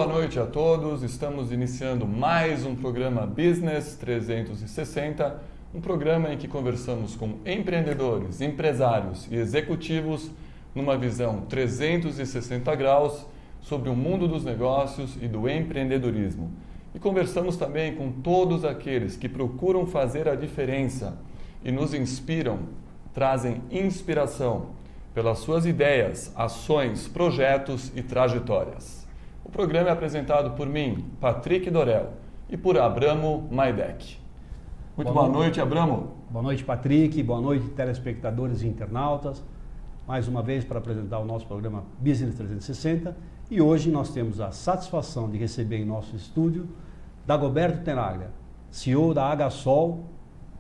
boa noite a todos. Estamos iniciando mais um programa Business 360, um programa em que conversamos com empreendedores, empresários e executivos numa visão 360 graus sobre o mundo dos negócios e do empreendedorismo. E conversamos também com todos aqueles que procuram fazer a diferença e nos inspiram, trazem inspiração pelas suas ideias, ações, projetos e trajetórias. O programa é apresentado por mim, Patrick Dorel, e por Abramo Maidec. Muito boa noite, Abramo. Boa noite, Patrick. Boa noite, telespectadores e internautas. Mais uma vez para apresentar o nosso programa Business 360. E hoje nós temos a satisfação de receber em nosso estúdio Dagoberto Tenaglia, CEO da Agasol.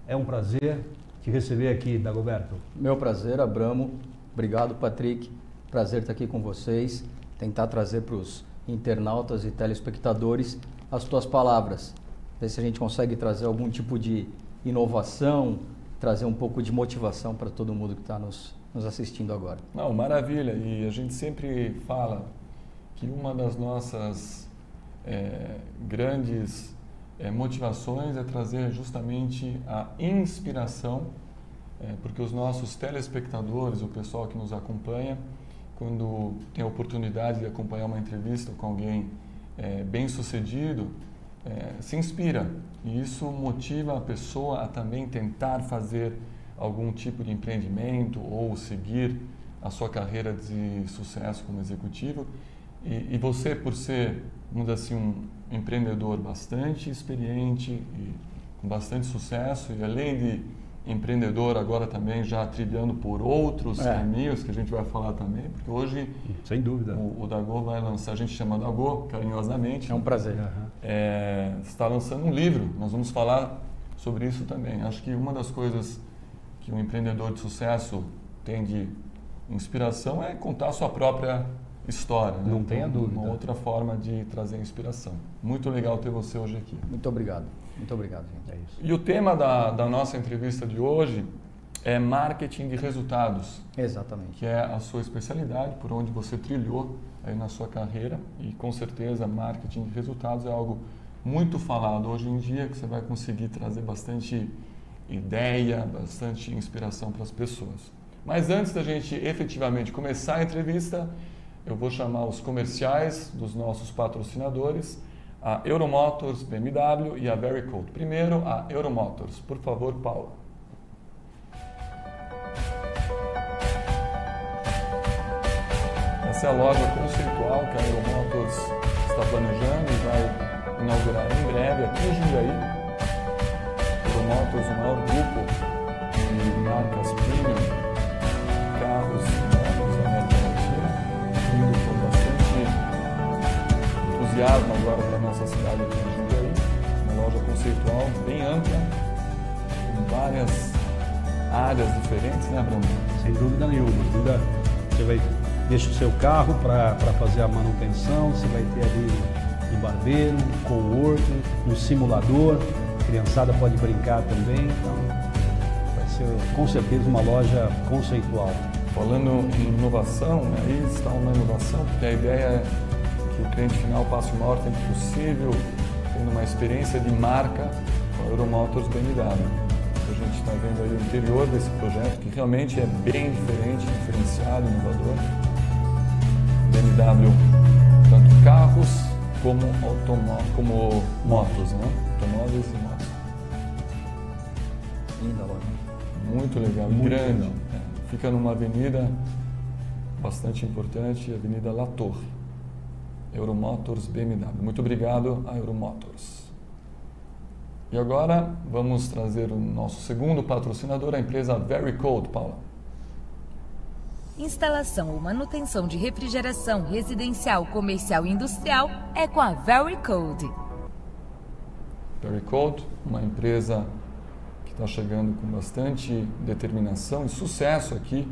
É um prazer te receber aqui, Dagoberto. Meu prazer, Abramo. Obrigado, Patrick. Prazer estar aqui com vocês. Tentar trazer para os internautas e telespectadores as tuas palavras. Ver se a gente consegue trazer algum tipo de inovação, trazer um pouco de motivação para todo mundo que está nos assistindo agora. Não, maravilha. E a gente sempre fala que uma das nossas grandes motivações é trazer justamente a inspiração, porque os nossos telespectadores, o pessoal que nos acompanha, quando tem a oportunidade de acompanhar uma entrevista com alguém bem-sucedido, se inspira. E isso motiva a pessoa a também tentar fazer algum tipo de empreendimento ou seguir a sua carreira de sucesso como executivo. E você, por ser, vamos dizer assim, um empreendedor bastante experiente e com bastante sucesso, e além de empreendedor agora também já trilhando por outros caminhos que a gente vai falar também, porque hoje sem dúvida o Dago vai lançar, a gente chama Dago carinhosamente. É um prazer. Está lançando um livro, nós vamos falar sobre isso também. Acho que uma das coisas que um empreendedor de sucesso tem de inspiração é contar a sua própria história. Não tenha dúvida. Uma outra forma de trazer inspiração. Muito legal ter você hoje aqui. Muito obrigado. Muito obrigado, gente. É isso. E o tema da nossa entrevista de hoje é marketing de resultados. Exatamente. Que é a sua especialidade, por onde você trilhou aí na sua carreira. E com certeza marketing de resultados é algo muito falado hoje em dia, que você vai conseguir trazer bastante ideia, bastante inspiração para as pessoas. Mas antes da gente efetivamente começar a entrevista, eu vou chamar os comerciais dos nossos patrocinadores, a Euromotors, BMW e a Vericode. Primeiro, a Euromotors. Por favor, Paula. Essa é a loja conceitual que a Euromotors está planejando e vai inaugurar em breve aqui em Jundiaí. Euromotors, o maior grupo de marcas premium, carros novos da América Latina, vindo com bastante entusiasmo agora para a nossa cidade aqui em Jundiaí. Uma loja conceitual bem ampla, com várias áreas diferentes, né, Bruno? Sem dúvida nenhuma. Você deixa o seu carro para fazer a manutenção, você vai ter ali um barbeiro, um coworking, um simulador, a criançada pode brincar também, então vai ser com certeza uma loja conceitual. Falando em inovação, aí está uma inovação, porque a ideia é que o cliente final passe o maior tempo possível tendo uma experiência de marca com a Euromotors BMW. A gente está vendo aí o interior desse projeto, que realmente é bem diferente, diferenciado, inovador. BMW, tanto carros como motos, né? Automóveis e motos. Linda loja. Muito legal, Muito grande. legal. Fica numa avenida bastante importante, a Avenida La Torre. Euromotors BMW. Muito obrigado a Euromotors. E agora vamos trazer o nosso segundo patrocinador, a empresa Vericode, Paula. Instalação ou manutenção de refrigeração residencial, comercial e industrial é com a Vericode. Vericode, uma empresa que está chegando com bastante determinação e sucesso aqui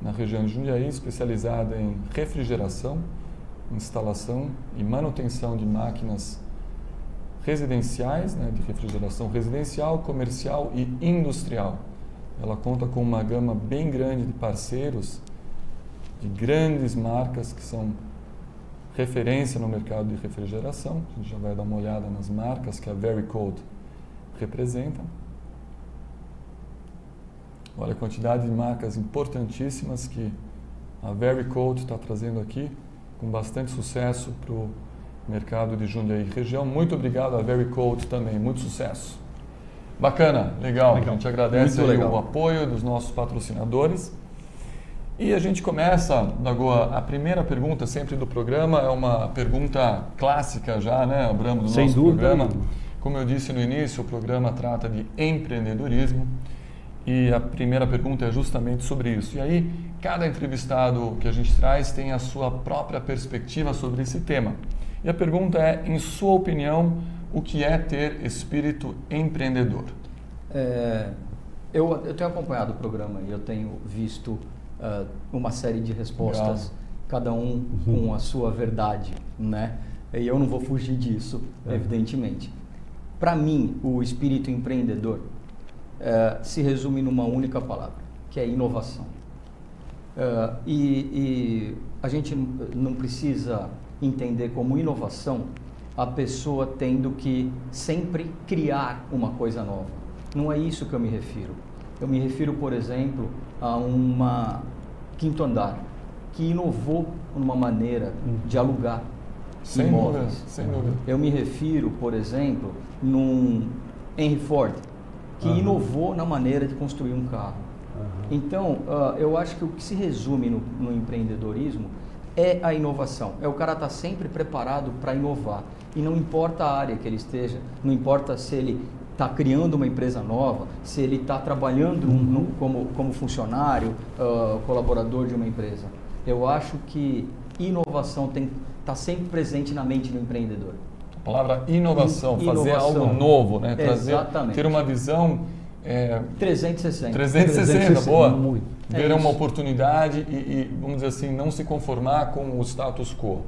na região de Jundiaí, especializada em refrigeração, instalação e manutenção de máquinas residenciais, né, de refrigeração residencial, comercial e industrial. Ela conta com uma gama bem grande de parceiros, de grandes marcas que são referência no mercado de refrigeração. A gente já vai dar uma olhada nas marcas que a VeryCold representa. Olha a quantidade de marcas importantíssimas que a VeryCold está trazendo aqui, com bastante sucesso para o mercado de Jundiaí região. Muito obrigado a VeryCold também, muito sucesso. Bacana, legal. A gente agradece aí o apoio dos nossos patrocinadores. E a gente começa, Lagoa, a primeira pergunta sempre do programa é uma pergunta clássica já, né, Abramo, do nosso programa. Como eu disse no início, o programa trata de empreendedorismo e a primeira pergunta é justamente sobre isso. E aí, cada entrevistado que a gente traz tem a sua própria perspectiva sobre esse tema. E a pergunta é, em sua opinião, o que é ter espírito empreendedor? Eu tenho acompanhado o programa e eu tenho visto uma série de respostas, cada um com a sua verdade, né? E eu não vou fugir disso, evidentemente. Para mim, o espírito empreendedor se resume numa única palavra, que é inovação. E a gente não precisa entender como inovação a pessoa tendo que sempre criar uma coisa nova. Não é isso que eu me refiro. Eu me refiro, por exemplo, a uma Quinto Andar, que inovou numa maneira de alugar imóveis. Sem dúvida. Eu me refiro, por exemplo, num Henry Ford, que inovou na maneira de construir um carro. Então, eu acho que o que se resume no empreendedorismo é a inovação. O cara estar sempre preparado para inovar. E não importa a área que ele esteja, não importa se ele está criando uma empresa nova, se ele está trabalhando como funcionário, colaborador de uma empresa. Eu acho que inovação tem que estar sempre presente na mente do empreendedor. A palavra inovação, fazer algo novo, né? Exatamente. Ter uma visão... 360, boa. Muito. Ver uma oportunidade e, vamos dizer assim, não se conformar com o status quo.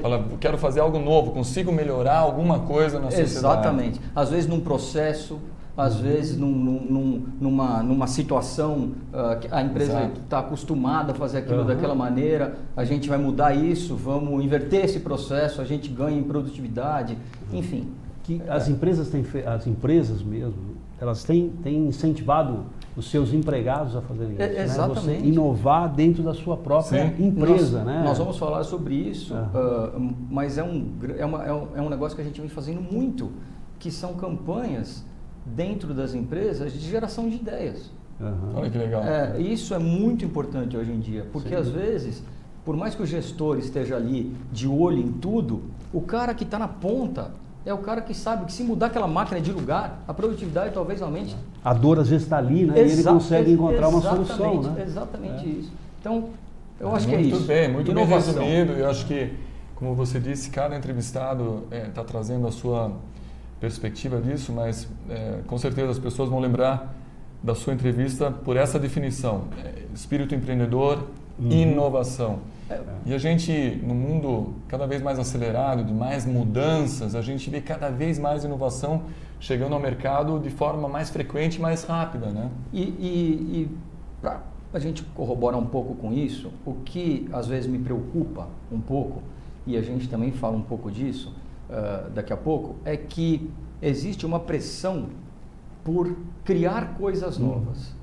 Fala, quero fazer algo novo, consigo melhorar alguma coisa na sociedade. Exatamente. Às vezes num processo, às vezes numa situação que a empresa está acostumada a fazer aquilo daquela maneira, a gente vai mudar isso, vamos inverter esse processo, a gente ganha em produtividade, enfim. Que as empresas mesmo, elas têm incentivado os seus empregados a fazerem isso. Exatamente. Né? Você inovar dentro da sua própria empresa. Nós vamos falar sobre isso, mas é um negócio que a gente vem fazendo muito, que são campanhas dentro das empresas de geração de ideias. Olha que legal. Isso é muito importante hoje em dia, porque às vezes, por mais que o gestor esteja ali de olho em tudo, o cara que está na ponta é o cara que sabe que se mudar aquela máquina de lugar, a produtividade talvez aumente. A dor às vezes está ali, né? E ele consegue encontrar uma solução, né? Exatamente isso. Então, eu acho que é isso. Muito bem resumido. Eu acho que, como você disse, cada entrevistado está trazendo a sua perspectiva disso, mas com certeza as pessoas vão lembrar da sua entrevista por essa definição. Espírito empreendedor, inovação. E a gente, no mundo cada vez mais acelerado, de mais mudanças, a gente vê cada vez mais inovação chegando ao mercado de forma mais frequente e mais rápida, né? E para a gente corroborar um pouco com isso, o que às vezes me preocupa um pouco, e a gente também fala um pouco disso daqui a pouco, é que existe uma pressão por criar coisas novas.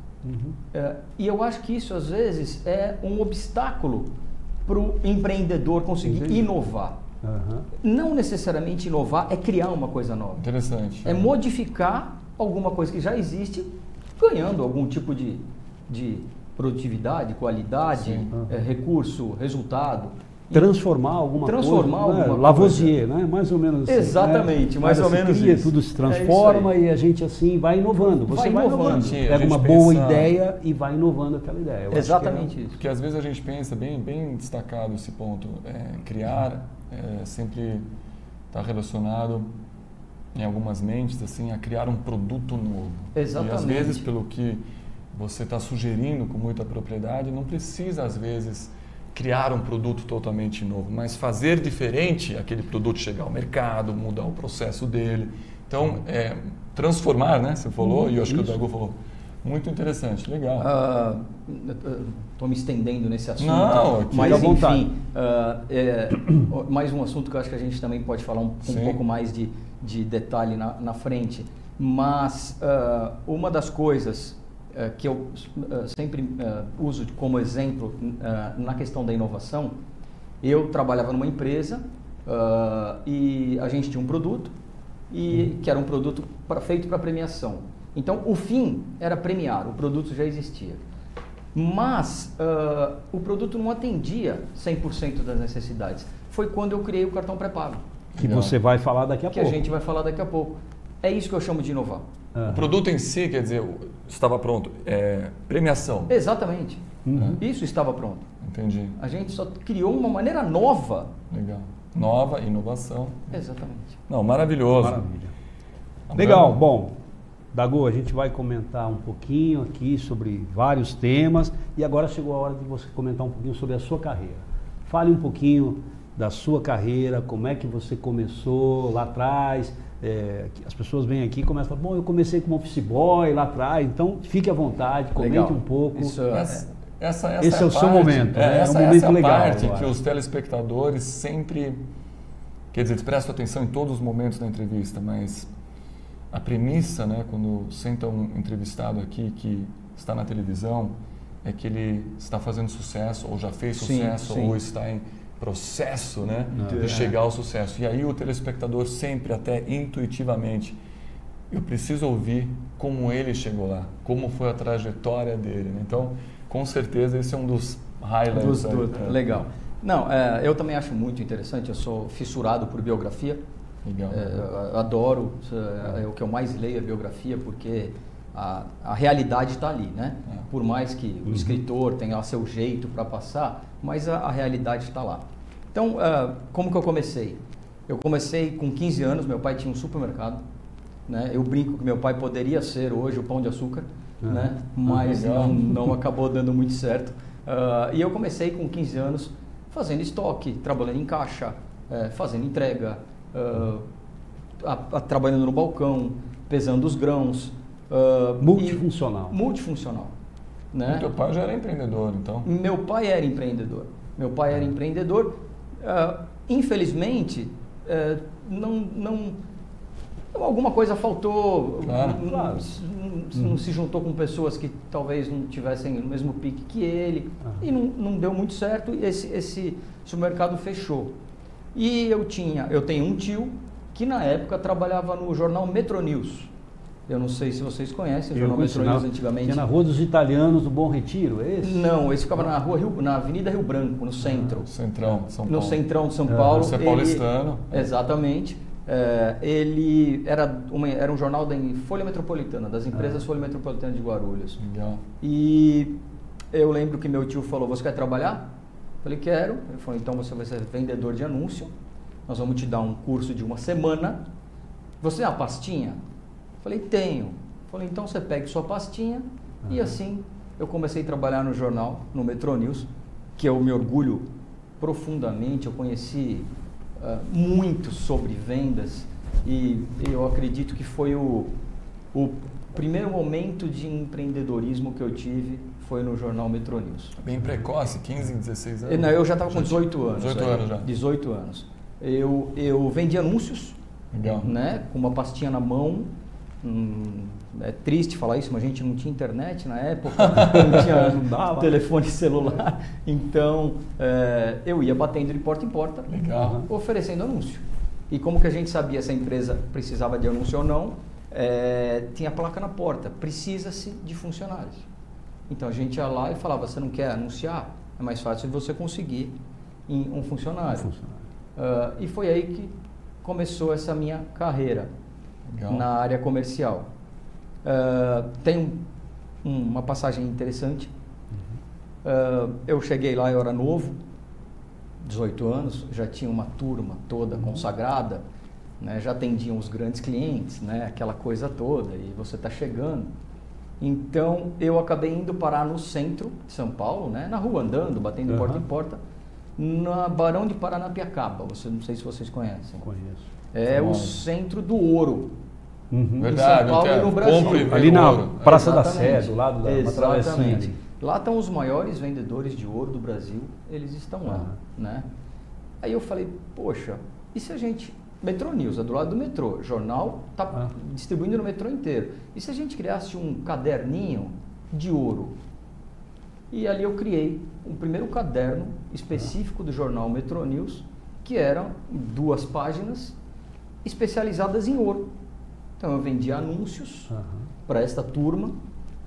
E eu acho que isso às vezes é um obstáculo para o empreendedor conseguir inovar. Não necessariamente inovar é criar uma coisa nova. Interessante. É modificar alguma coisa que já existe, ganhando algum tipo de produtividade, qualidade, recurso, resultado. Transformar alguma coisa. Lavoisier, né? Mais ou menos assim. Exatamente, mais ou menos cria, isso. Tudo se transforma e a gente assim vai inovando. Você vai inovando. Pega uma boa ideia e vai inovando aquela ideia. Exatamente isso. Porque às vezes a gente pensa, bem destacado esse ponto, criar sempre está relacionado em algumas mentes assim a criar um produto novo. Exatamente. E às vezes, pelo que você está sugerindo com muita propriedade, não precisa às vezes criar um produto totalmente novo, mas fazer diferente aquele produto chegar ao mercado, mudar o processo dele. Então, transformar, né? Você falou, e eu acho que o Dago falou, Muito interessante, legal. Estou me estendendo nesse assunto, Não, mas fica à vontade. enfim, mais um assunto que eu acho que a gente também pode falar um pouco mais de detalhe na frente. Mas uma das coisas que eu sempre uso como exemplo na questão da inovação, eu trabalhava numa empresa e a gente tinha um produto que era um produto feito para premiação. Então, o fim era premiar, o produto já existia. Mas o produto não atendia 100% das necessidades. Foi quando eu criei o cartão pré-pago. Que você vai falar daqui a pouco. Que a gente vai falar daqui a pouco. É isso que eu chamo de inovar. O produto em si, quer dizer, estava pronto. Premiação. Exatamente. Isso estava pronto. Entendi. A gente só criou uma maneira nova. Legal. Nova, inovação. Exatamente. Não, maravilhoso. Maravilha. Legal. Bom, Dago, a gente vai comentar um pouquinho aqui sobre vários temas e agora chegou a hora de você comentar um pouquinho sobre a sua carreira. Fale um pouquinho da sua carreira, como é que você começou lá atrás. As pessoas vêm aqui e começam a falar, bom, eu comecei como office boy lá atrás, então fique à vontade, comente Legal. um pouco. Isso, Esse é o seu momento, né? Essa é um momento é a legal parte agora. que os telespectadores sempre, quer dizer, eles prestam atenção em todos os momentos da entrevista, mas a premissa, né, quando senta um entrevistado aqui que está na televisão, é que ele está fazendo sucesso, ou já fez sucesso, sim. ou está em processo, né, de chegar ao sucesso. E aí o telespectador sempre, até intuitivamente, eu preciso ouvir como ele chegou lá, como foi a trajetória dele. Né? Então, com certeza, esse é um dos highlights. Legal. Não, eu também acho muito interessante, eu sou fissurado por biografia. Legal. Adoro, é o que eu mais leio, a biografia, porque a realidade está ali, né? Por mais que o escritor tenha seu jeito para passar, mas a realidade está lá. Então, como que eu comecei? Eu comecei com 15 anos, meu pai tinha um supermercado, né? Eu brinco que meu pai poderia ser hoje o Pão de Açúcar, né? Mas não acabou dando muito certo. E eu comecei com 15 anos fazendo estoque, trabalhando em caixa, fazendo entrega, trabalhando no balcão, pesando os grãos. Multifuncional. Multifuncional. Né? Teu pai já era empreendedor, então? Meu pai era empreendedor. Infelizmente, alguma coisa faltou. Claro. Não se juntou com pessoas que talvez não tivessem o mesmo pique que ele. E não deu muito certo. E esse supermercado fechou. E eu tenho um tio que na época trabalhava no jornal Metro News. Eu não sei se vocês conhecem o jornal Metro News antigamente. Tinha na Rua dos Italianos do Bom Retiro, é esse? Não, esse ficava na Avenida Rio Branco, no centro. Centrão de São Paulo. No centrão de São Paulo. Você é paulistano. Exatamente. Ele era um jornal da Folha Metropolitana, das empresas Folha Metropolitana de Guarulhos. Legal. E eu lembro que meu tio falou, você quer trabalhar? Eu falei, quero. Ele falou, então você vai ser vendedor de anúncio. Nós vamos te dar um curso de 1 semana. Você tem uma pastinha? Eu falei, tenho. Eu falei, então você pegue sua pastinha. E assim eu comecei a trabalhar no jornal, no Metro News, que eu me orgulho profundamente. Eu conheci muito sobre vendas e eu acredito que foi o primeiro momento de empreendedorismo que eu tive foi no jornal Metro News. Bem precoce, 15, 16 anos? Não, eu já estava com 18 anos. 18 anos já. 18 anos. Eu vendi anúncios, né, com uma pastinha na mão. É triste falar isso, mas a gente não tinha internet na época, não tinha telefone celular. Então, eu ia batendo de porta em porta, oferecendo anúncio. E como que a gente sabia se a empresa precisava de anúncio ou não? Tinha placa na porta, precisa-se de funcionários. Então a gente ia lá e falava, você não quer anunciar? É mais fácil de você conseguir um funcionário. E foi aí que começou essa minha carreira na área comercial. Tem uma passagem interessante. Eu cheguei lá, eu era novo, 18 anos, já tinha uma turma toda consagrada, né, já atendiam os grandes clientes, né, aquela coisa toda, e você está chegando. Então, eu acabei indo parar no centro de São Paulo, né, na rua andando, batendo porta em porta, na Barão de Paranapiacaba. Não sei se vocês conhecem. Conheço. É o centro do ouro Verdade. em São Paulo e no Brasil. Compra e vende Ali na ouro. Praça da Exatamente. Sé, do lado da uma travessinha Exatamente. ali. Lá estão os maiores vendedores de ouro do Brasil, eles estão lá, né? Aí eu falei, poxa, e se a gente... Metrô News, é do lado do metrô, jornal está distribuindo no metrô inteiro. E se a gente criasse um caderninho de ouro? E ali eu criei o primeiro caderno específico do jornal Metrô News, que eram 2 páginas especializadas em ouro. Então eu vendia anúncios para esta turma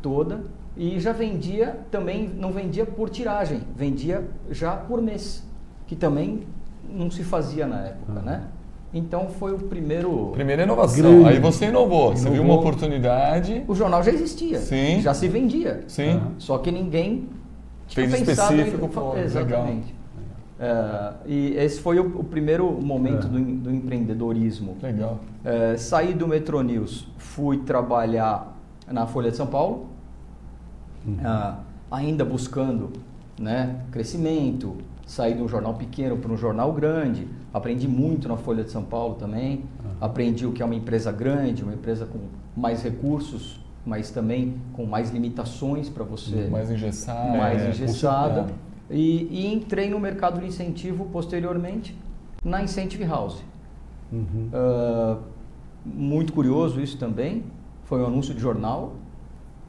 toda e já vendia também, não vendia por tiragem, vendia já por mês, que também não se fazia na época, né? Então foi o primeiro... Primeira inovação. Grande. Aí você inovou. Você viu uma oportunidade. O jornal já existia, Sim. já se vendia. Sim. Só que ninguém tinha Fez pensado específico. Pô, exatamente. E esse foi o primeiro momento do empreendedorismo. Legal. Saí do Metrô News, fui trabalhar na Folha de São Paulo, ainda buscando, né, crescimento. Saí de um jornal pequeno para um jornal grande. Aprendi muito na Folha de São Paulo também. Aprendi o que é uma empresa grande, uma empresa com mais recursos, mas também com mais limitações para você. Mais engessada. Mais engessada. E entrei no mercado de incentivo posteriormente na Incentive House. Muito curioso isso também. Foi um anúncio de jornal,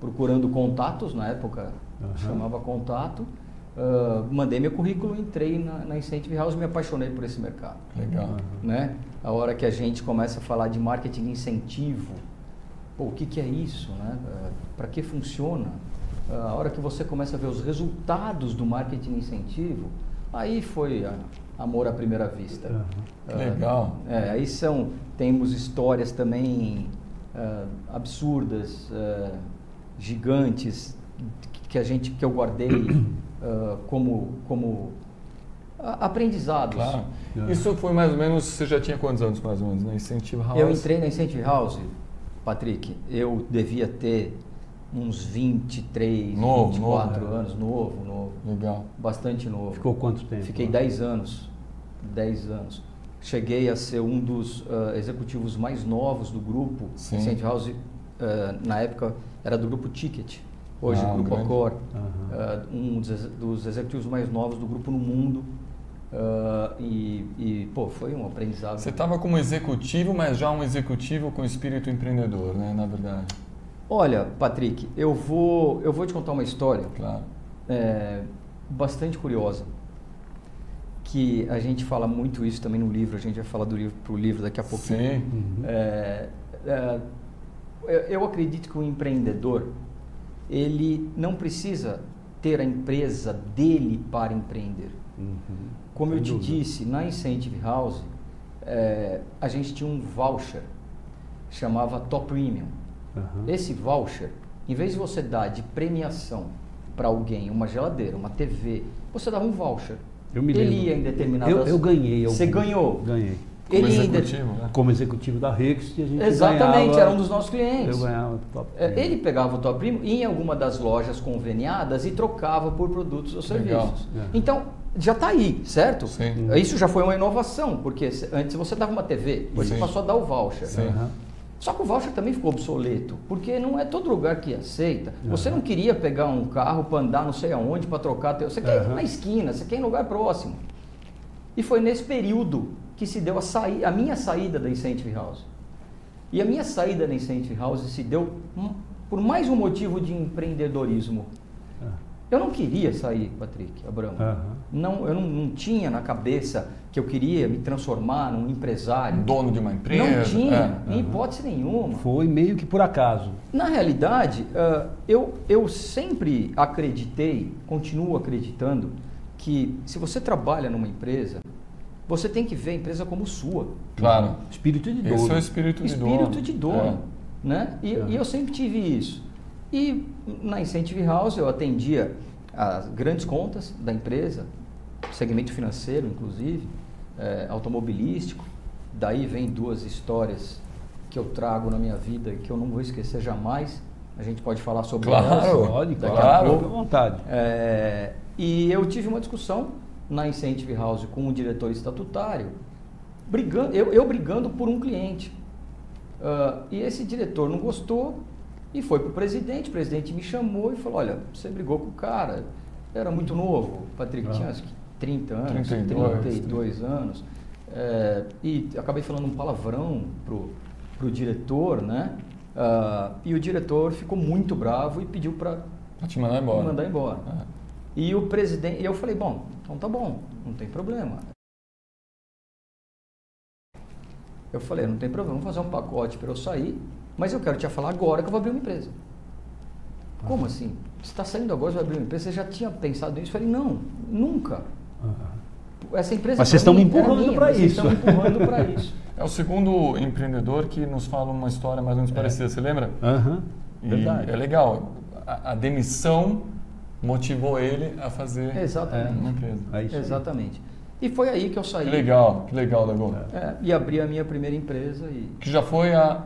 procurando contatos, na época chamava Contato. Mandei meu currículo, entrei na Incentive House e me apaixonei por esse mercado. Legal. Né? A hora que a gente começa a falar de marketing incentivo, pô, o que é isso? Né? Para que funciona? A hora que você começa a ver os resultados do marketing incentivo, aí foi amor à primeira vista. Legal. Aí temos histórias também absurdas, gigantes, que eu guardei como aprendizados. Claro. Isso foi mais ou menos, você já tinha quantos anos mais ou menos na Incentive House? Eu entrei na Incentive House, Patrick, eu devia ter uns 23, 24 anos, novo. Legal. Bastante novo. Ficou quanto tempo? Fiquei 10 anos. Cheguei a ser um dos executivos mais novos do grupo. Sim. Incentive House, na época, era do grupo Ticket. Hoje, o Grupo Accor, um dos executivos mais novos do grupo no mundo. Pô, foi um aprendizado. Você estava como executivo, mas já um executivo com espírito empreendedor, né, na verdade. Olha, Patrick, eu vou te contar uma história Claro. Bastante curiosa, que a gente fala muito isso também no livro, a gente vai falar pro livro daqui a pouquinho. Sim. Eu acredito que o empreendedor, ele não precisa ter a empresa dele para empreender. Como eu te disse, na Incentive House, a gente tinha um voucher, chamava Top Premium. Esse voucher, em vez de você dar de premiação para alguém uma geladeira, uma TV, você dava um voucher. Eu me lembro. Ele ia em determinadas... Eu ganhei. Você ganhou? Ganhei. Como Ele executivo, né? Como executivo da Rex, que a gente Exatamente, ganhava, era um dos nossos clientes. Eu ganhava top. Ele pegava o Top Premium e ia em alguma das lojas conveniadas e trocava por produtos ou Legal. serviços. Então, já está aí, certo? Sim. Isso já foi uma inovação, porque antes você dava uma TV, depois você Sim. passou a dar o voucher. Sim. Só que o voucher também ficou obsoleto, porque não é todo lugar que aceita. Você não queria pegar um carro para andar não sei aonde, para trocar... Você quer ir na esquina, você quer ir em lugar próximo. E foi nesse período que se deu a minha saída da Incentive House. E a minha saída da Incentive House se deu por mais um motivo de empreendedorismo. Eu não queria sair, Patrick, Abramo. Eu não tinha na cabeça que eu queria me transformar num empresário. Dono de uma empresa. Não tinha, em hipótese nenhuma. Foi meio que por acaso. Na realidade, eu sempre acreditei, continuo acreditando, que se você trabalha numa empresa, você tem que ver a empresa como sua. Claro. Espírito de dono. Esse é o espírito de dono. Espírito de dono. Né? E eu sempre tive isso. E na Incentive House eu atendia as grandes contas da empresa, segmento financeiro inclusive, automobilístico. Daí vem 2 histórias que eu trago na minha vida e que eu não vou esquecer jamais. A gente pode falar sobre elas Pode, daqui claro, a pouco. fica à vontade. E eu tive uma discussão na Incentive House com o diretor estatutário, eu brigando por um cliente. E esse diretor não gostou e foi para o presidente me chamou e falou, olha, você brigou com o cara, era muito novo, o Patrick tinha acho que 30 anos, 32 anos, e acabei falando um palavrão pro diretor, né? E o diretor ficou muito bravo e pediu para te mandar embora. Me mandar embora. E o presidente, e eu falei, bom, então tá bom, não tem problema. Eu falei, não tem problema, vamos fazer um pacote para eu sair, mas eu quero te falar agora que eu vou abrir uma empresa. Como assim? Você está saindo agora, você vai abrir uma empresa? Você já tinha pensado nisso? Eu falei, não, nunca. Essa empresa. Mas vocês estão me empurrando para isso. Vocês estão empurrando para isso. É o segundo empreendedor que nos fala uma história mais ou menos parecida, você lembra? Verdade. É legal. A demissão motivou ele a fazer uma empresa. Exatamente. E foi aí que eu saí. Que legal, Dagon. E abri a minha primeira empresa. Que já foi a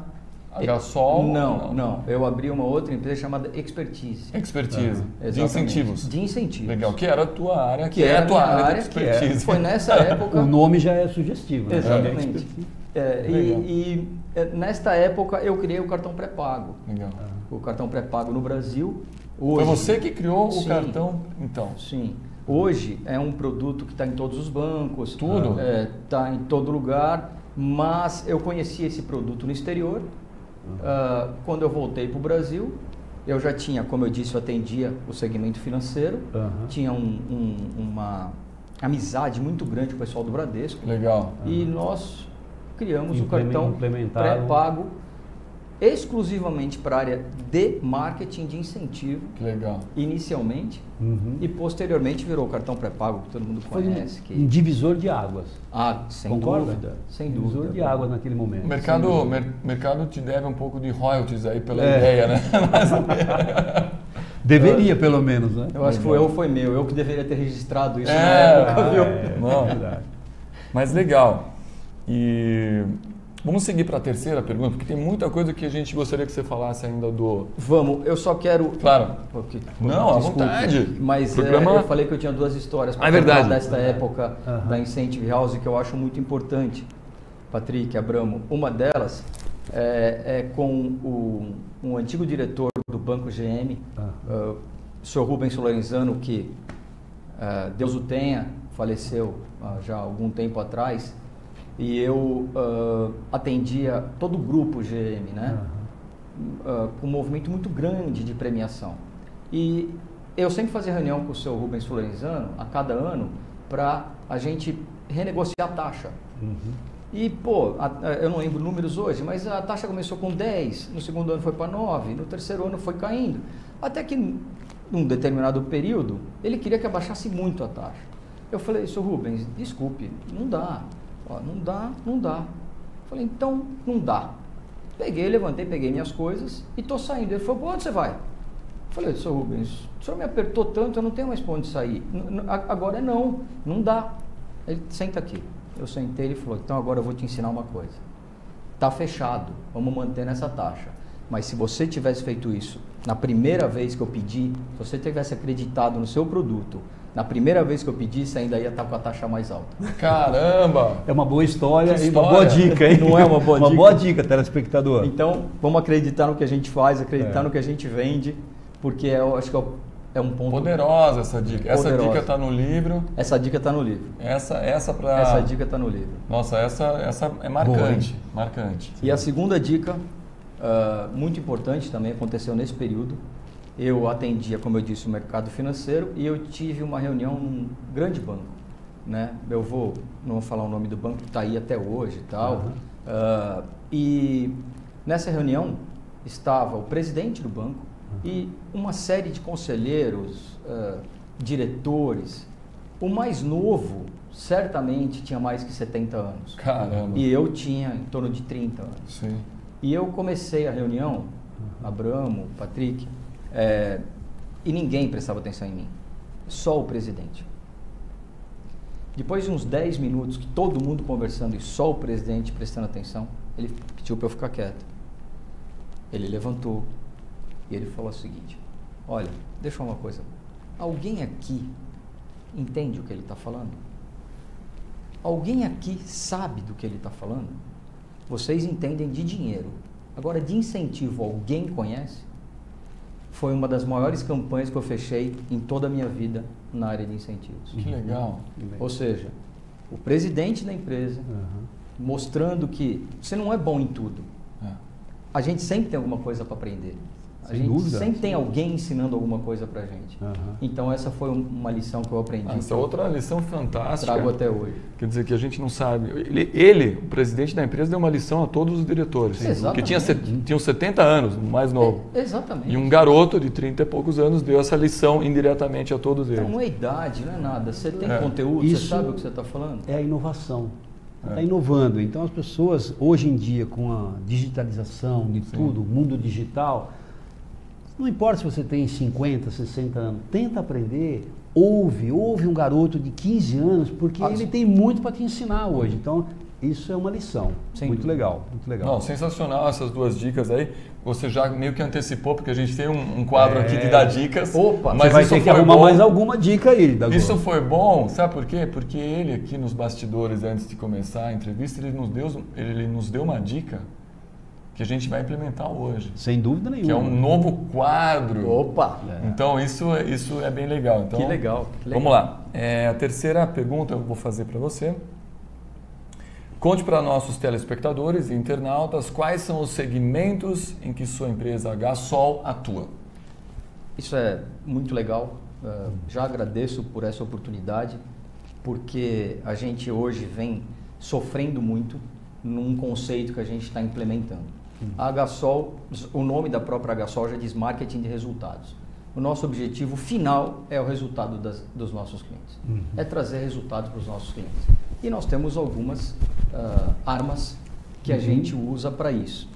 Gasol? Não. Eu abri uma outra empresa chamada Expertise. De incentivos. De incentivos. Legal, que era a tua área, que é a tua área de expertise. Foi nessa época. O nome já é sugestivo. Né? Exatamente. Nesta época eu criei o cartão pré-pago. Legal. O cartão pré-pago no Brasil. Hoje, foi você que criou o cartão, então? Sim. Hoje é um produto que está em todos os bancos. Tudo? Está em todo lugar. Mas eu conheci esse produto no exterior. Quando eu voltei para o Brasil, eu já tinha, como eu disse, eu atendia o segmento financeiro. Tinha uma amizade muito grande com o pessoal do Bradesco. Legal. E nós criamos o cartão pré-pago exclusivamente para a área de marketing de incentivo. Que legal. Inicialmente. E posteriormente virou o cartão pré-pago que todo mundo conhece. Um divisor de águas. Sem Concorda? dúvida. Sem dúvida. Divisor de águas naquele momento. O mercado te deve um pouco de royalties aí pela ideia, né? Deveria, pelo menos, né? Eu acho que foi meu. Eu que deveria ter registrado isso na época, viu? Não. Verdade. Mas legal. E vamos seguir para a terceira pergunta, porque tem muita coisa que a gente gostaria que você falasse ainda do... Vamos, eu só quero... Claro. Não, à vontade. Mas eu falei que eu tinha duas histórias para falar desta época da Incentive House que eu acho muito importante, Patrick, Abramo. Uma delas é com um antigo diretor do Banco GM, o senhor Rubens Lorenzano, que Deus o tenha, faleceu já há algum tempo atrás. E eu atendia todo o grupo GM, né? Com um movimento muito grande de premiação. E eu sempre fazia reunião com o seu Rubens Lorenzano, a cada ano, para a gente renegociar a taxa. E, eu não lembro números hoje, mas a taxa começou com 10, no segundo ano foi para 9, no terceiro ano foi caindo. Até que, num determinado período, ele queria que abaixasse muito a taxa. Eu falei, seu Rubens, desculpe, não dá. Não dá. Falei, então não dá. Levantei, peguei minhas coisas e estou saindo. Ele falou, onde você vai? Falei, senhor Rubens, o senhor me apertou tanto, eu não tenho mais para onde sair. Agora não dá. Ele, senta aqui. Eu sentei, ele falou, então agora eu vou te ensinar uma coisa. Está fechado, vamos manter nessa taxa. Mas se você tivesse feito isso na primeira vez que eu pedi, se você tivesse acreditado no seu produto, na primeira vez que eu pedi, você ainda ia estar com a taxa mais alta. Caramba! É uma boa história e uma boa dica, hein? Não é uma boa dica? Uma boa dica, telespectador. Então, vamos acreditar no que a gente faz, acreditar no que a gente vende, porque eu acho que é um ponto... Poderosa essa dica. Essa dica está no livro. Essa dica está no livro. Essa dica está no livro. Nossa, essa é marcante. Marcante. E a segunda dica, muito importante também, aconteceu nesse período. Eu atendia, como eu disse, o mercado financeiro e eu tive uma reunião num grande banco, né? Não vou falar o nome do banco, que está aí até hoje e tal. E nessa reunião estava o presidente do banco e uma série de conselheiros, diretores. O mais novo, certamente, tinha mais que 70 anos. Caramba! E eu tinha em torno de 30 anos. Sim. E eu comecei a reunião, Abramo, Patrick, e ninguém prestava atenção em mim, só o presidente. Depois de uns 10 minutos, que todo mundo conversando e só o presidente prestando atenção, ele pediu para eu ficar quieto. Ele levantou e ele falou o seguinte, olha, deixa eu falar uma coisa, alguém aqui entende o que ele está falando? Alguém aqui sabe do que ele está falando? vocês entendem de dinheiro. Agora, de incentivo, alguém conhece? Foi uma das maiores campanhas que eu fechei em toda a minha vida na área de incentivos. Que legal. Ou seja, o presidente da empresa mostrando que você não é bom em tudo. A gente sempre tem alguma coisa para aprender. A gente sempre tem alguém ensinando alguma coisa pra gente. Então essa foi uma lição que eu aprendi. Essa é outra lição fantástica. Trago até hoje. Quer dizer que a gente não sabe. Ele, o presidente da empresa, deu uma lição a todos os diretores. Exatamente. Que tinham 70 anos, o mais novo. Exatamente. E um garoto de 30 e poucos anos deu essa lição indiretamente a todos eles. Então não é idade, não é nada. Você tem conteúdo, Isso você sabe o que você está falando. É a inovação. Está inovando. Então as pessoas, hoje em dia, com a digitalização de tudo, o mundo digital, não importa se você tem 50, 60 anos, tenta aprender, ouve um garoto de 15 anos, porque ele tem muito para te ensinar hoje. Então, isso é uma lição. Muito legal, muito legal. Não, sensacional essas duas dicas aí. Você já meio que antecipou, porque a gente tem um quadro aqui de dar dicas. Opa, mas você vai ter que arrumar mais alguma dica aí. Isso foi bom, sabe por quê? Porque ele aqui nos bastidores, antes de começar a entrevista, ele nos deu uma dica que a gente vai implementar hoje. Sem dúvida nenhuma. Que é um novo quadro. Opa! Então, isso é bem legal. Então, que legal. Vamos lá. A terceira pergunta eu vou fazer para você. Conte para nossos telespectadores e internautas quais são os segmentos em que sua empresa HSOL atua. Isso é muito legal. Já agradeço por essa oportunidade, porque a gente hoje vem sofrendo muito num conceito que a gente está implementando. A HSOL, o nome da própria HSOL já diz marketing de resultados. O nosso objetivo final é o resultado dos nossos clientes. É trazer resultados para os nossos clientes. E nós temos algumas armas que a gente usa para isso.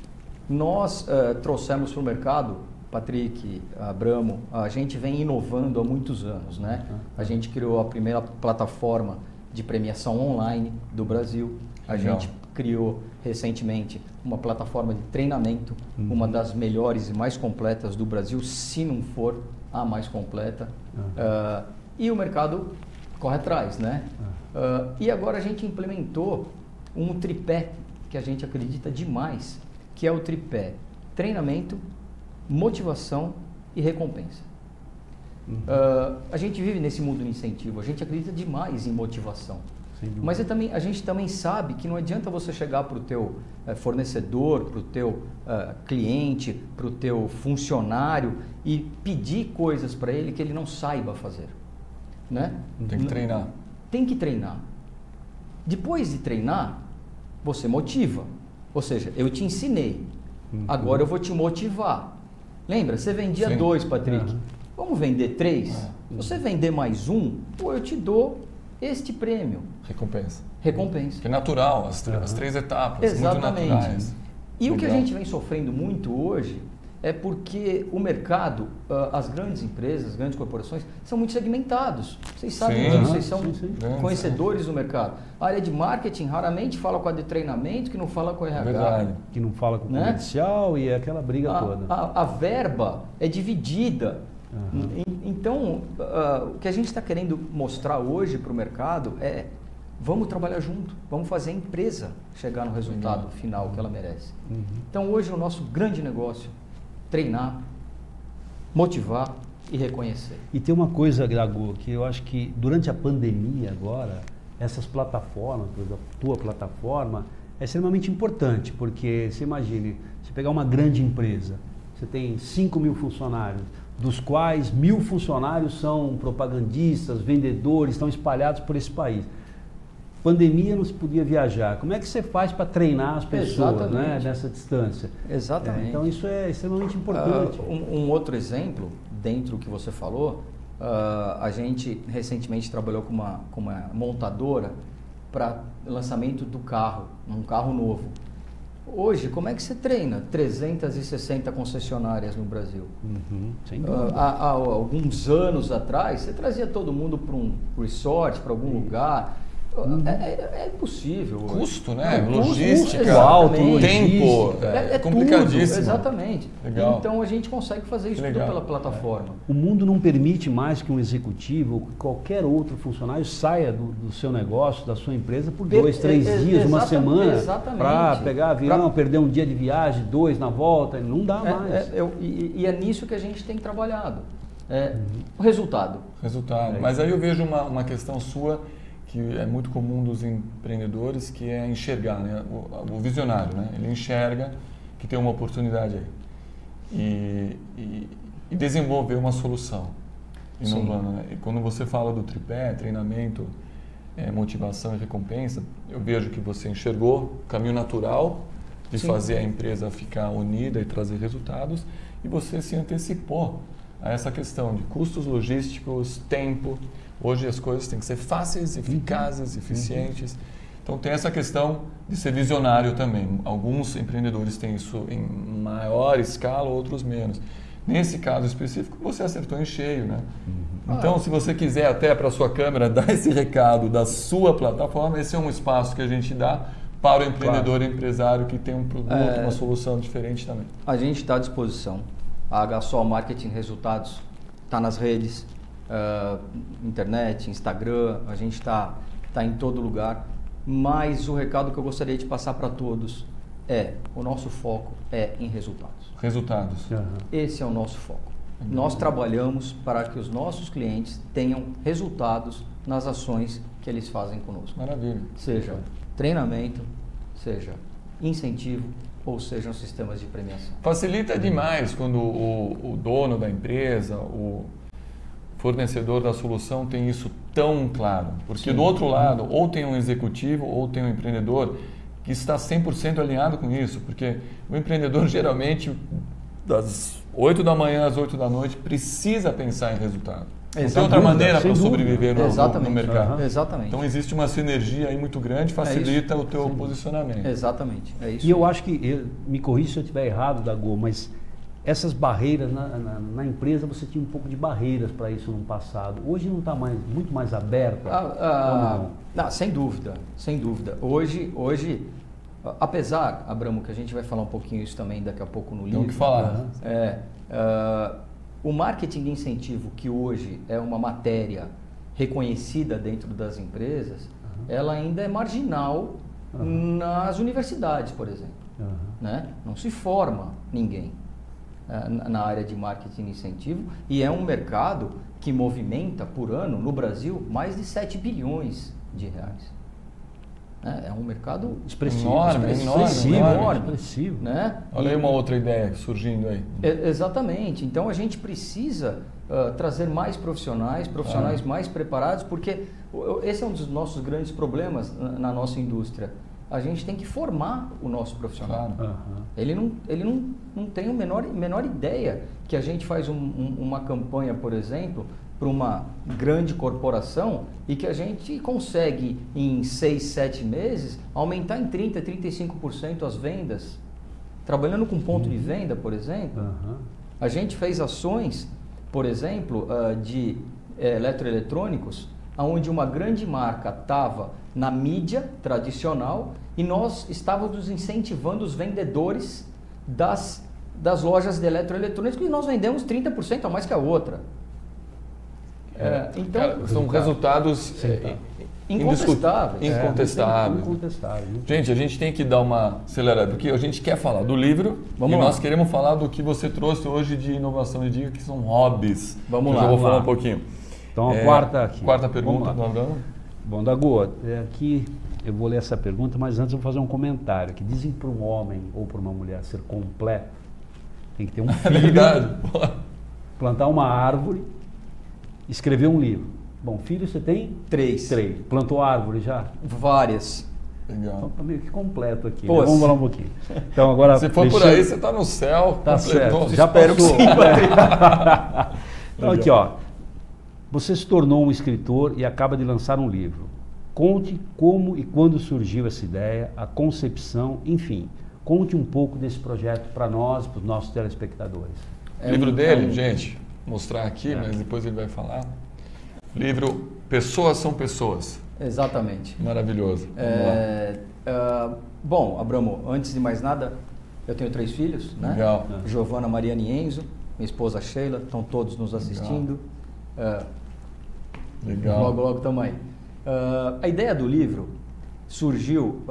Nós trouxemos para o mercado, Patrick, Abramo, a gente vem inovando há muitos anos, né? A gente criou a primeira plataforma de premiação online do Brasil. A gente criou recentemente uma plataforma de treinamento, uma das melhores e mais completas do Brasil, se não for a mais completa. E o mercado corre atrás, né? E agora a gente implementou um tripé que a gente acredita demais, que é o tripé treinamento, motivação e recompensa. A gente vive nesse mundo de incentivo, a gente acredita demais em motivação. Mas a gente também sabe que não adianta você chegar para o teu fornecedor, para o teu cliente, para o teu funcionário e pedir coisas para ele que ele não saiba fazer. Né? Tem que treinar. Tem que treinar. Depois de treinar, você motiva. Ou seja, eu te ensinei. Agora eu vou te motivar. Lembra? Você vendia 2, Patrick. Vamos vender 3? Se você vender mais um, eu te dou este prêmio. Recompensa. Recompensa. Que é natural, as 3 etapas. Exatamente. Muito naturais. E o que a gente vem sofrendo muito hoje é porque o mercado, as grandes empresas, as grandes corporações, são muito segmentados. Vocês sabem disso, vocês são conhecedores do mercado. A área de marketing raramente fala com a de treinamento, que não fala com o RH. Verdade. Que não fala com o comercial e é aquela briga toda. A verba é dividida. Então, o que a gente está querendo mostrar hoje para o mercado é: vamos trabalhar junto, vamos fazer a empresa chegar no resultado final que ela merece. Então, hoje o nosso grande negócio: treinar, motivar e reconhecer. E tem uma coisa, Grago, que eu acho que durante a pandemia agora, essas plataformas, por exemplo, a tua plataforma, é extremamente importante, porque você imagine, você pegar uma grande empresa, você tem 5.000 funcionários, dos quais 1.000 funcionários são propagandistas, vendedores, estão espalhados por esse país. Pandemia, não se podia viajar. Como é que você faz para treinar as pessoas, né, nessa distância? Exatamente. Então isso é extremamente importante. Um outro exemplo, dentro do que você falou, a gente recentemente trabalhou com uma montadora para lançamento do carro, um carro novo. Hoje, como é que você treina 360 concessionárias no Brasil? Sem dúvida. Há alguns anos atrás, você trazia todo mundo para um resort, para algum lugar, É impossível. Custo, né? Não, logística, custo, alto, tempo. É complicadíssimo. tudo, exatamente. Legal. Então a gente consegue fazer isso tudo pela plataforma. O mundo não permite mais que um executivo ou que qualquer outro funcionário saia do seu negócio, da sua empresa, por 2, 3 dias, uma semana, para pegar avião, perder um dia de viagem, 2 na volta, não dá mais. E é nisso que a gente tem trabalhado. O resultado. Mas aí eu vejo uma questão sua que é muito comum dos empreendedores, que é enxergar, né? O visionário, né? Ele enxerga que tem uma oportunidade aí e desenvolver uma solução inovando, né? E quando você fala do tripé, treinamento, motivação e recompensa, eu vejo que você enxergou o caminho natural de fazer a empresa ficar unida e trazer resultados, e você se antecipou a essa questão de custos logísticos, tempo. Hoje as coisas têm que ser fáceis, eficazes, eficientes. Então tem essa questão de ser visionário também. Alguns empreendedores têm isso em maior escala, outros menos. Nesse caso específico, você acertou em cheio, né? Então, se você quiser até para a sua câmera dar esse recado da sua plataforma, esse é um espaço que a gente dá para o empreendedor e empresário que tem um produto, uma solução diferente também. A gente está à disposição. A HSOL Marketing Resultados está nas redes, internet, Instagram, a gente está em todo lugar. Mas o recado que eu gostaria de passar para todos o nosso foco é em resultados. Resultados. Esse é o nosso foco. Nós trabalhamos para que os nossos clientes tenham resultados nas ações que eles fazem conosco. Maravilha. Seja treinamento, seja incentivo, ou sejam sistemas de premiação. Facilita demais quando o dono da empresa, o fornecedor da solução tem isso tão claro. Porque do outro lado, ou tem um executivo, ou tem um empreendedor que está 100% alinhado com isso. Porque o empreendedor geralmente, das 8 da manhã às 8 da noite, precisa pensar em resultado. Não tem outra maneira para sobreviver no mercado. Exatamente. Então existe uma sinergia aí muito grande, facilita o teu posicionamento. Exatamente, é isso. E eu acho que, me corrija se eu estiver errado, Dagô, mas essas barreiras na empresa, você tinha um pouco de barreiras para isso no passado. Hoje não está muito mais aberta? Não, sem dúvida, sem dúvida. Hoje, apesar, Abramo, que a gente vai falar um pouquinho isso também daqui a pouco no livro. Tem o que falar. O marketing de incentivo, que hoje é uma matéria reconhecida dentro das empresas, ela ainda é marginal nas universidades, por exemplo. Né? Não se forma ninguém na área de marketing de incentivo, e é um mercado que movimenta por ano, no Brasil, mais de 7 bilhões de reais. É um mercado enorme. Expressivo. Né? Olha aí uma outra ideia surgindo aí. Exatamente. Então a gente precisa trazer mais profissionais mais preparados, porque esse é um dos nossos grandes problemas na nossa indústria. A gente tem que formar o nosso profissional. Ele não tem a menor ideia que a gente faz uma campanha, por exemplo, para uma grande corporação e que a gente consegue em 6, 7 meses aumentar em 30%, 35% as vendas. Trabalhando com ponto de venda, por exemplo, a gente fez ações, por exemplo, de eletroeletrônicos, onde uma grande marca estava na mídia tradicional e nós estávamos incentivando os vendedores das lojas de eletroeletrônicos, e nós vendemos 30% a mais que a outra. Então, são resultados incontestáveis. Gente, a gente tem que dar uma acelerada, porque a gente quer falar do livro nós queremos falar do que você trouxe hoje de inovação e dica, que são hobbies. Vamos lá. Eu vou falar um pouquinho. Então, a quarta pergunta do Abramo. Bom, Dagô, aqui eu vou ler essa pergunta, mas antes eu vou fazer um comentário, que dizem que para um homem ou para uma mulher ser completo, tem que ter um filho, verdade. plantar uma árvore, escrever um livro. Bom, filho você tem? 3. Plantou árvore já? Várias. Legal. Então tá meio que completo aqui. Pô, né? Vamos falar um pouquinho. Então, agora, se for por aí, você está no céu. Tá completou. certo. Já espero passou. que sim. Então, aqui, ó. Você se tornou um escritor e acaba de lançar um livro. Conte como e quando surgiu essa ideia, a concepção, enfim. Conte um pouco desse projeto para nós, para os nossos telespectadores. O livro dele, gente, mostrar aqui, mas depois ele vai falar. Livro Pessoas São Pessoas. Exatamente. Maravilhoso. Bom, Abramo, antes de mais nada, eu tenho 3 filhos, né? Legal. Giovana, Mariana e Enzo, minha esposa Sheila, estão todos nos assistindo. Legal. Logo estamos aí. A ideia do livro surgiu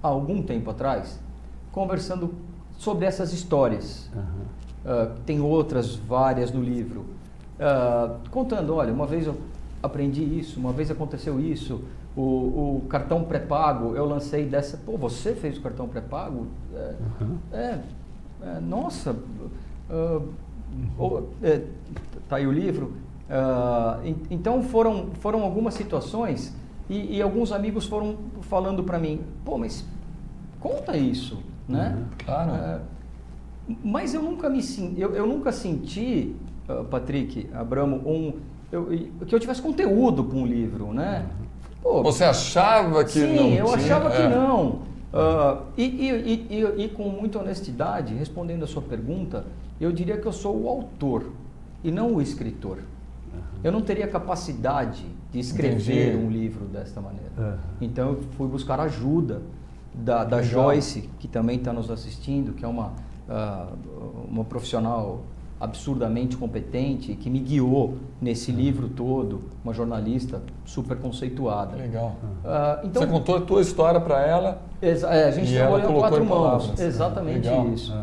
há algum tempo atrás, conversando sobre essas histórias. Tem outras várias no livro. Contando, olha, uma vez eu aprendi isso, uma vez aconteceu isso, o cartão pré-pago, eu lancei dessa... Pô, você fez o cartão pré-pago? Nossa... tá aí o livro. Então foram algumas situações e alguns amigos foram falando para mim, pô, mas conta isso, né? Claro. Mas eu nunca senti, Patrick, Abramo, que eu tivesse conteúdo para um livro, né? Pô, você achava que sim, não tinha? Sim, eu achava que não. E com muita honestidade, respondendo a sua pergunta, eu diria que eu sou o autor e não o escritor. Eu não teria capacidade de escrever um livro desta maneira. Então eu fui buscar ajuda da Joyce, que também está nos assistindo, que é uma profissional absurdamente competente, que me guiou nesse livro todo, uma jornalista super conceituada. Legal. Então, você contou a tua história para ela? A gente trabalhou a 4 mãos. Palavras. Exatamente isso.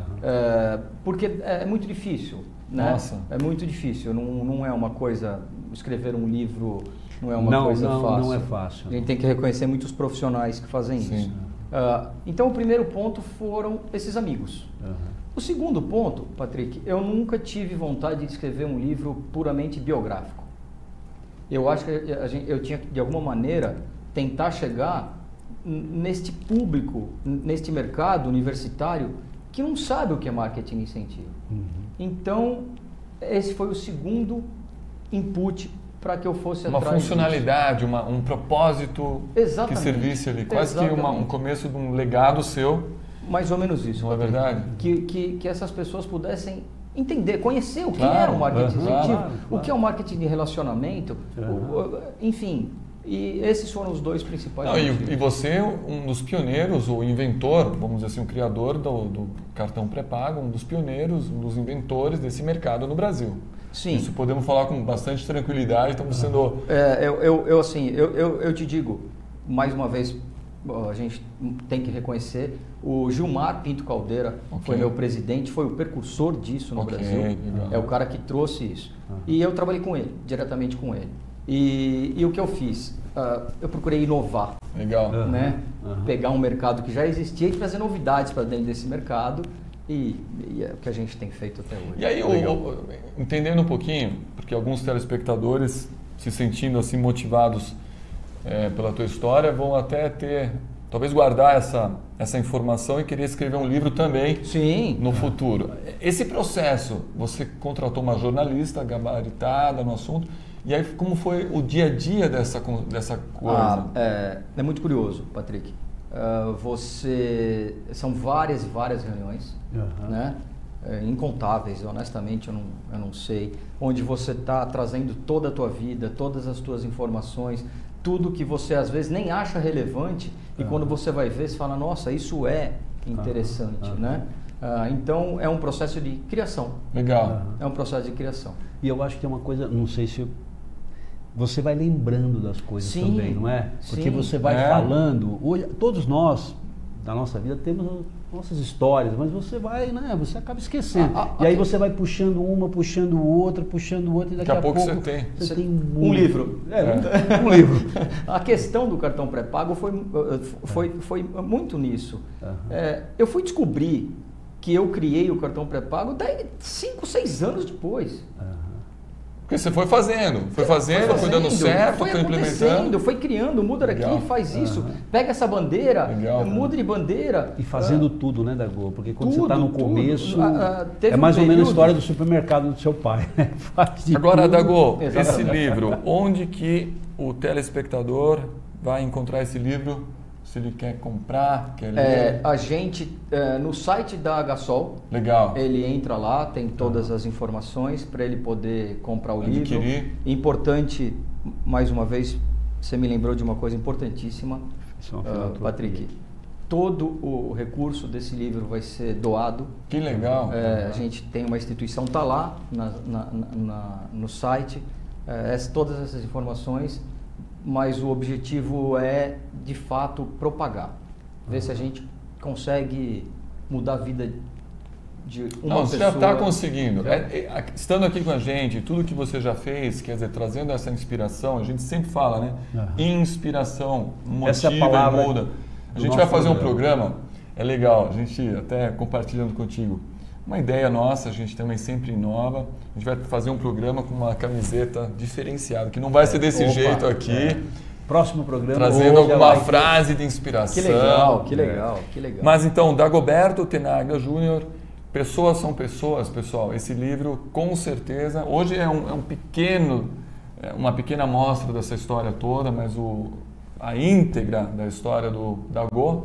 Porque é muito difícil. Né? Nossa. É muito difícil. Não é uma coisa... Escrever um livro não é uma coisa fácil. Não é fácil. A gente tem que reconhecer muitos profissionais que fazem isso. Então, o primeiro ponto foram esses amigos. O segundo ponto, Patrick, eu nunca tive vontade de escrever um livro puramente biográfico. Eu acho que eu tinha que, de alguma maneira, tentar chegar neste público, neste mercado universitário, que não sabe o que é marketing incentivo. Então, esse foi o segundo input para que eu fosse atrás uma funcionalidade, um propósito. Exatamente. Que servisse ali, quase que um começo de um legado seu. Mais ou menos isso. Não é verdade? Que essas pessoas pudessem entender, conhecer o que era o marketing incentivo, o que é o marketing de relacionamento, enfim. E esses foram os 2 principais. E você, um dos pioneiros, o inventor, vamos dizer assim, o criador do cartão pré-pago, um dos pioneiros, um dos inventores desse mercado no Brasil. Sim. Isso podemos falar com bastante tranquilidade, estamos sendo... Eu te digo, mais uma vez, a gente tem que reconhecer, o Gilmar Pinto Caldeira foi meu presidente, foi o precursor disso no Brasil. Legal. É o cara que trouxe isso. E eu trabalhei com ele, diretamente com ele. E o que eu fiz? Eu procurei inovar. Legal. Né? Pegar um mercado que já existia e trazer novidades para dentro desse mercado. E é o que a gente tem feito até hoje. E aí, entendendo um pouquinho, porque alguns telespectadores se sentindo assim motivados pela tua história, vão até talvez guardar essa informação e querer escrever um livro também. Sim. No futuro. Esse processo, você contratou uma jornalista gabaritada no assunto, e aí como foi o dia a dia dessa coisa? É muito curioso, Patrick. São várias reuniões, né? Incontáveis, honestamente eu não sei, onde você está trazendo toda a tua vida, todas as tuas informações, tudo que você às vezes nem acha relevante e quando você vai ver, você fala, nossa, isso é interessante, né? Então é um processo de criação. Legal. É um processo de criação. E eu acho que é uma coisa, não sei se você vai lembrando das coisas também, não é? Porque você vai falando, hoje, todos nós, da nossa vida, temos nossas histórias, mas você vai, né? Você acaba esquecendo. E aí você vai puxando uma, puxando outra, e daqui a pouco você tem um livro. Um livro. A questão do cartão pré-pago foi muito nisso. Eu fui descobrir que eu criei o cartão pré-pago 5, 6 anos depois. Porque você foi fazendo, foi dando certo, foi implementando. Foi criando, muda daqui, faz isso, pega essa bandeira, muda de bandeira. E fazendo tudo, né, Dago? Porque quando você está no começo, é mais ou menos a história do supermercado do seu pai. Agora, Dago, esse livro, onde que o telespectador vai encontrar esse livro? Se ele quer comprar, quer ler? A gente, no site da Gasol, legal, ele entra lá, tem todas as informações para ele poder comprar o livro. Adquirir. Importante, mais uma vez, você me lembrou de uma coisa importantíssima, Patrick. Todo o recurso desse livro vai ser doado. Que legal. A gente tem uma instituição, está lá no site, todas essas informações, mas o objetivo é, de fato, propagar. Ver se a gente consegue mudar a vida de uma pessoa. Você já está conseguindo. Estando aqui com a gente, tudo que você já fez, quer dizer, trazendo essa inspiração, a gente sempre fala, né? Inspiração, motiva e muda. A gente vai fazer um programa, é legal, a gente até compartilhando contigo, uma ideia nossa, a gente também sempre inova, a gente vai fazer um programa com uma camiseta diferenciada, que não vai ser desse jeito aqui. Próximo programa. Trazendo alguma frase de inspiração. Que legal, que legal, que legal. Mas então, Dagoberto Tenaglia Júnior, Pessoas são Pessoas, pessoal. Esse livro, com certeza, hoje é uma pequena amostra dessa história toda, mas a íntegra da história do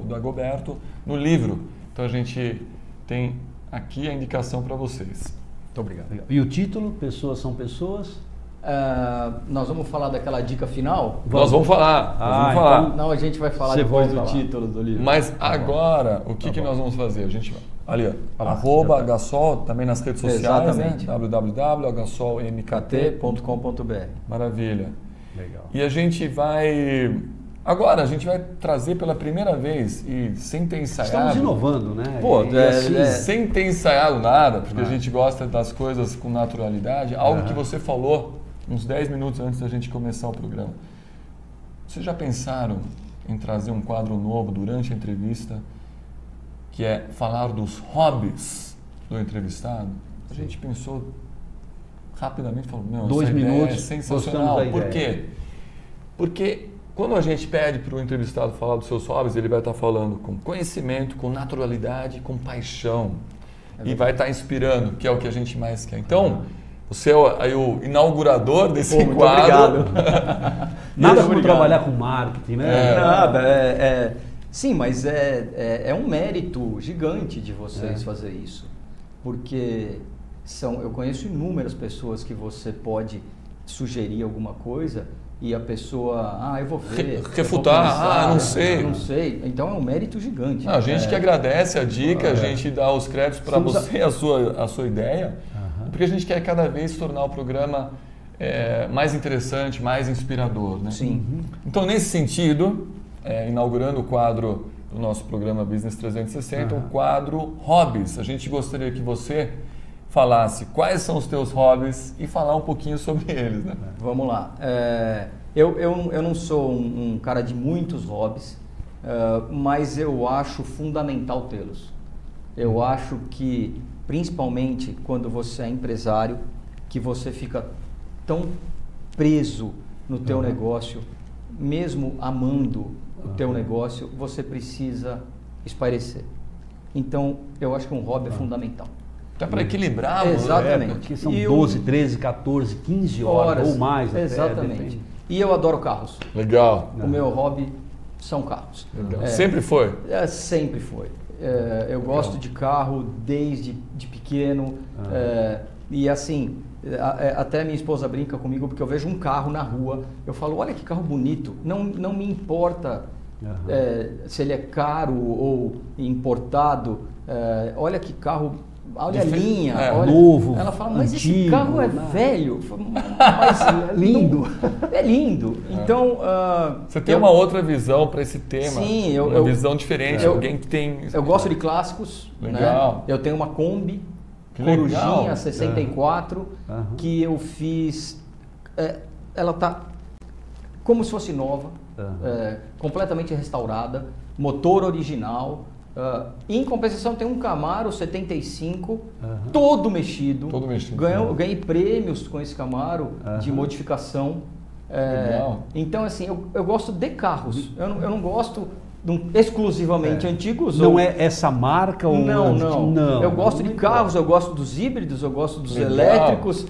Dagoberto no livro. Então a gente tem aqui a indicação para vocês. Muito obrigado. E o título, Pessoas são Pessoas? Nós vamos falar daquela dica final? Nós vamos falar. Então, não, a gente vai falar depois do título do livro. Mas agora, o que nós vamos fazer? A gente ali, @Gasol, também nas redes sociais, né? www.gasolmkt.com.br. Maravilha. Legal. E a gente vai... Agora, a gente vai trazer pela primeira vez, e sem ter ensaiado... Estamos inovando, né? Sem ter ensaiado nada, porque a gente gosta das coisas com naturalidade, algo que você falou uns 10 minutos antes da gente começar o programa. Vocês já pensaram em trazer um quadro novo durante a entrevista, que é falar dos hobbies do entrevistado? A gente pensou rapidamente, falou, meu, 2 minutos, é sensacional. Por quê? Porque quando a gente pede para o entrevistado falar dos seus hobbies, ele vai estar falando com conhecimento, com naturalidade, com paixão. E vai estar inspirando, que é o que a gente mais quer. Então, você é o inaugurador desse quadro. Obrigado. Nada como trabalhar com marketing, né? Nada. Sim, mas é um mérito gigante de vocês fazer isso. Porque eu conheço inúmeras pessoas que você pode sugerir alguma coisa e a pessoa, eu vou ver. Refutar, não sei. Não sei. Então é um mérito gigante. A gente que agradece a dica, a gente dá os créditos para você, a sua ideia, porque a gente quer cada vez tornar o programa mais interessante, mais inspirador. Né? Sim. Então, nesse sentido, inaugurando o quadro do nosso programa Business 360, o quadro Hobbies. A gente gostaria que você falasse quais são os teus hobbies e falar um pouquinho sobre eles, né? Vamos lá. Eu não sou um cara de muitos hobbies, mas eu acho fundamental tê-los. Eu acho que, principalmente quando você é empresário, que você fica tão preso no teu negócio, mesmo amando o teu negócio, você precisa espairecer. Então, eu acho que um hobby é fundamental. Até para equilibrar. Exatamente. Porque são 12, 13, 14, 15 horas ou mais. Exatamente. E eu adoro carros. Legal. O meu hobby são carros. Sempre foi? Sempre foi. Eu gosto de carro desde pequeno. E assim, até minha esposa brinca comigo porque eu vejo um carro na rua, eu falo, olha que carro bonito. Não me importa se ele é caro ou importado. Olha que carro... Olha a linha, olha, novo. Ela fala, mas antigo, esse carro é velho, mas é lindo. É lindo. Então, você tem uma outra visão para esse tema. Sim, uma visão diferente. Alguém que tem. Eu gosto de clássicos. Legal. Né? Eu tenho uma Kombi Corujinha 64 que eu fiz. Ela tá como se fosse nova, completamente restaurada, motor original. Em compensação tem um Camaro 75 todo mexido. Ganhei prêmios com esse Camaro de modificação. Então assim, eu gosto de carros. Eu não gosto exclusivamente antigos. Não é essa marca ou não. Eu gosto de carros, eu gosto dos híbridos, eu gosto dos elétricos.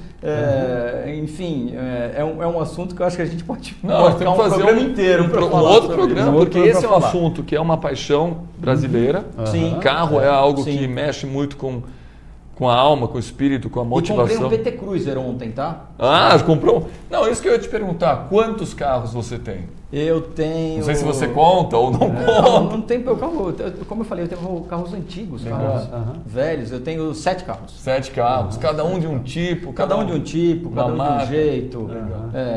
Enfim, é um assunto que eu acho que a gente pode marcar um programa inteiro para falar. Outro programa, porque esse é um assunto que é uma paixão brasileira. Sim. Carro é algo que mexe muito com com a alma, com o espírito, com a motivação. E comprei um PT Cruiser ontem, tá? Ah, comprou? Não, isso que eu ia te perguntar. Quantos carros você tem? Eu tenho... Não sei se você conta ou não conta. Não tem meu carro. Como eu falei, eu tenho carros antigos, carros velhos. Eu tenho 7 carros. 7 carros, cada um de um tipo. Cada um de um tipo, cada um de um jeito.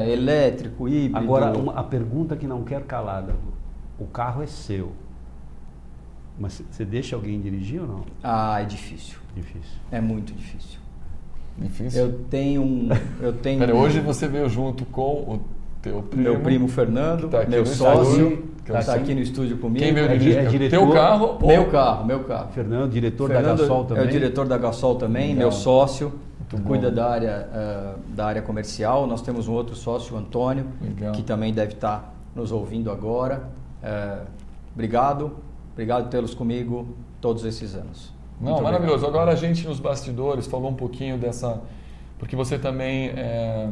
Elétrico, híbrido. Agora, a pergunta que não quer calada. O carro é seu. Mas você deixa alguém dirigir ou não? Ah, é difícil. Difícil. É muito difícil. Difícil? Eu tenho... Pera, hoje você veio junto com o teu primo. Meu primo Fernando, que tá aqui meu no sócio, estúdio, que está aqui no estúdio comigo. Quem veio dirigir? É diretor? Teu carro? Meu carro. Fernando, diretor da Fernando Gasol também. é o diretor da Gasol também, Legal. meu sócio. Muito Cuida bom. da área comercial. Nós temos um outro sócio, o Antônio, Legal. que também deve estar nos ouvindo agora. Obrigado por tê-los comigo todos esses anos. Não, Muito maravilhoso. obrigado. Agora a gente nos bastidores falou um pouquinho dessa... Porque você também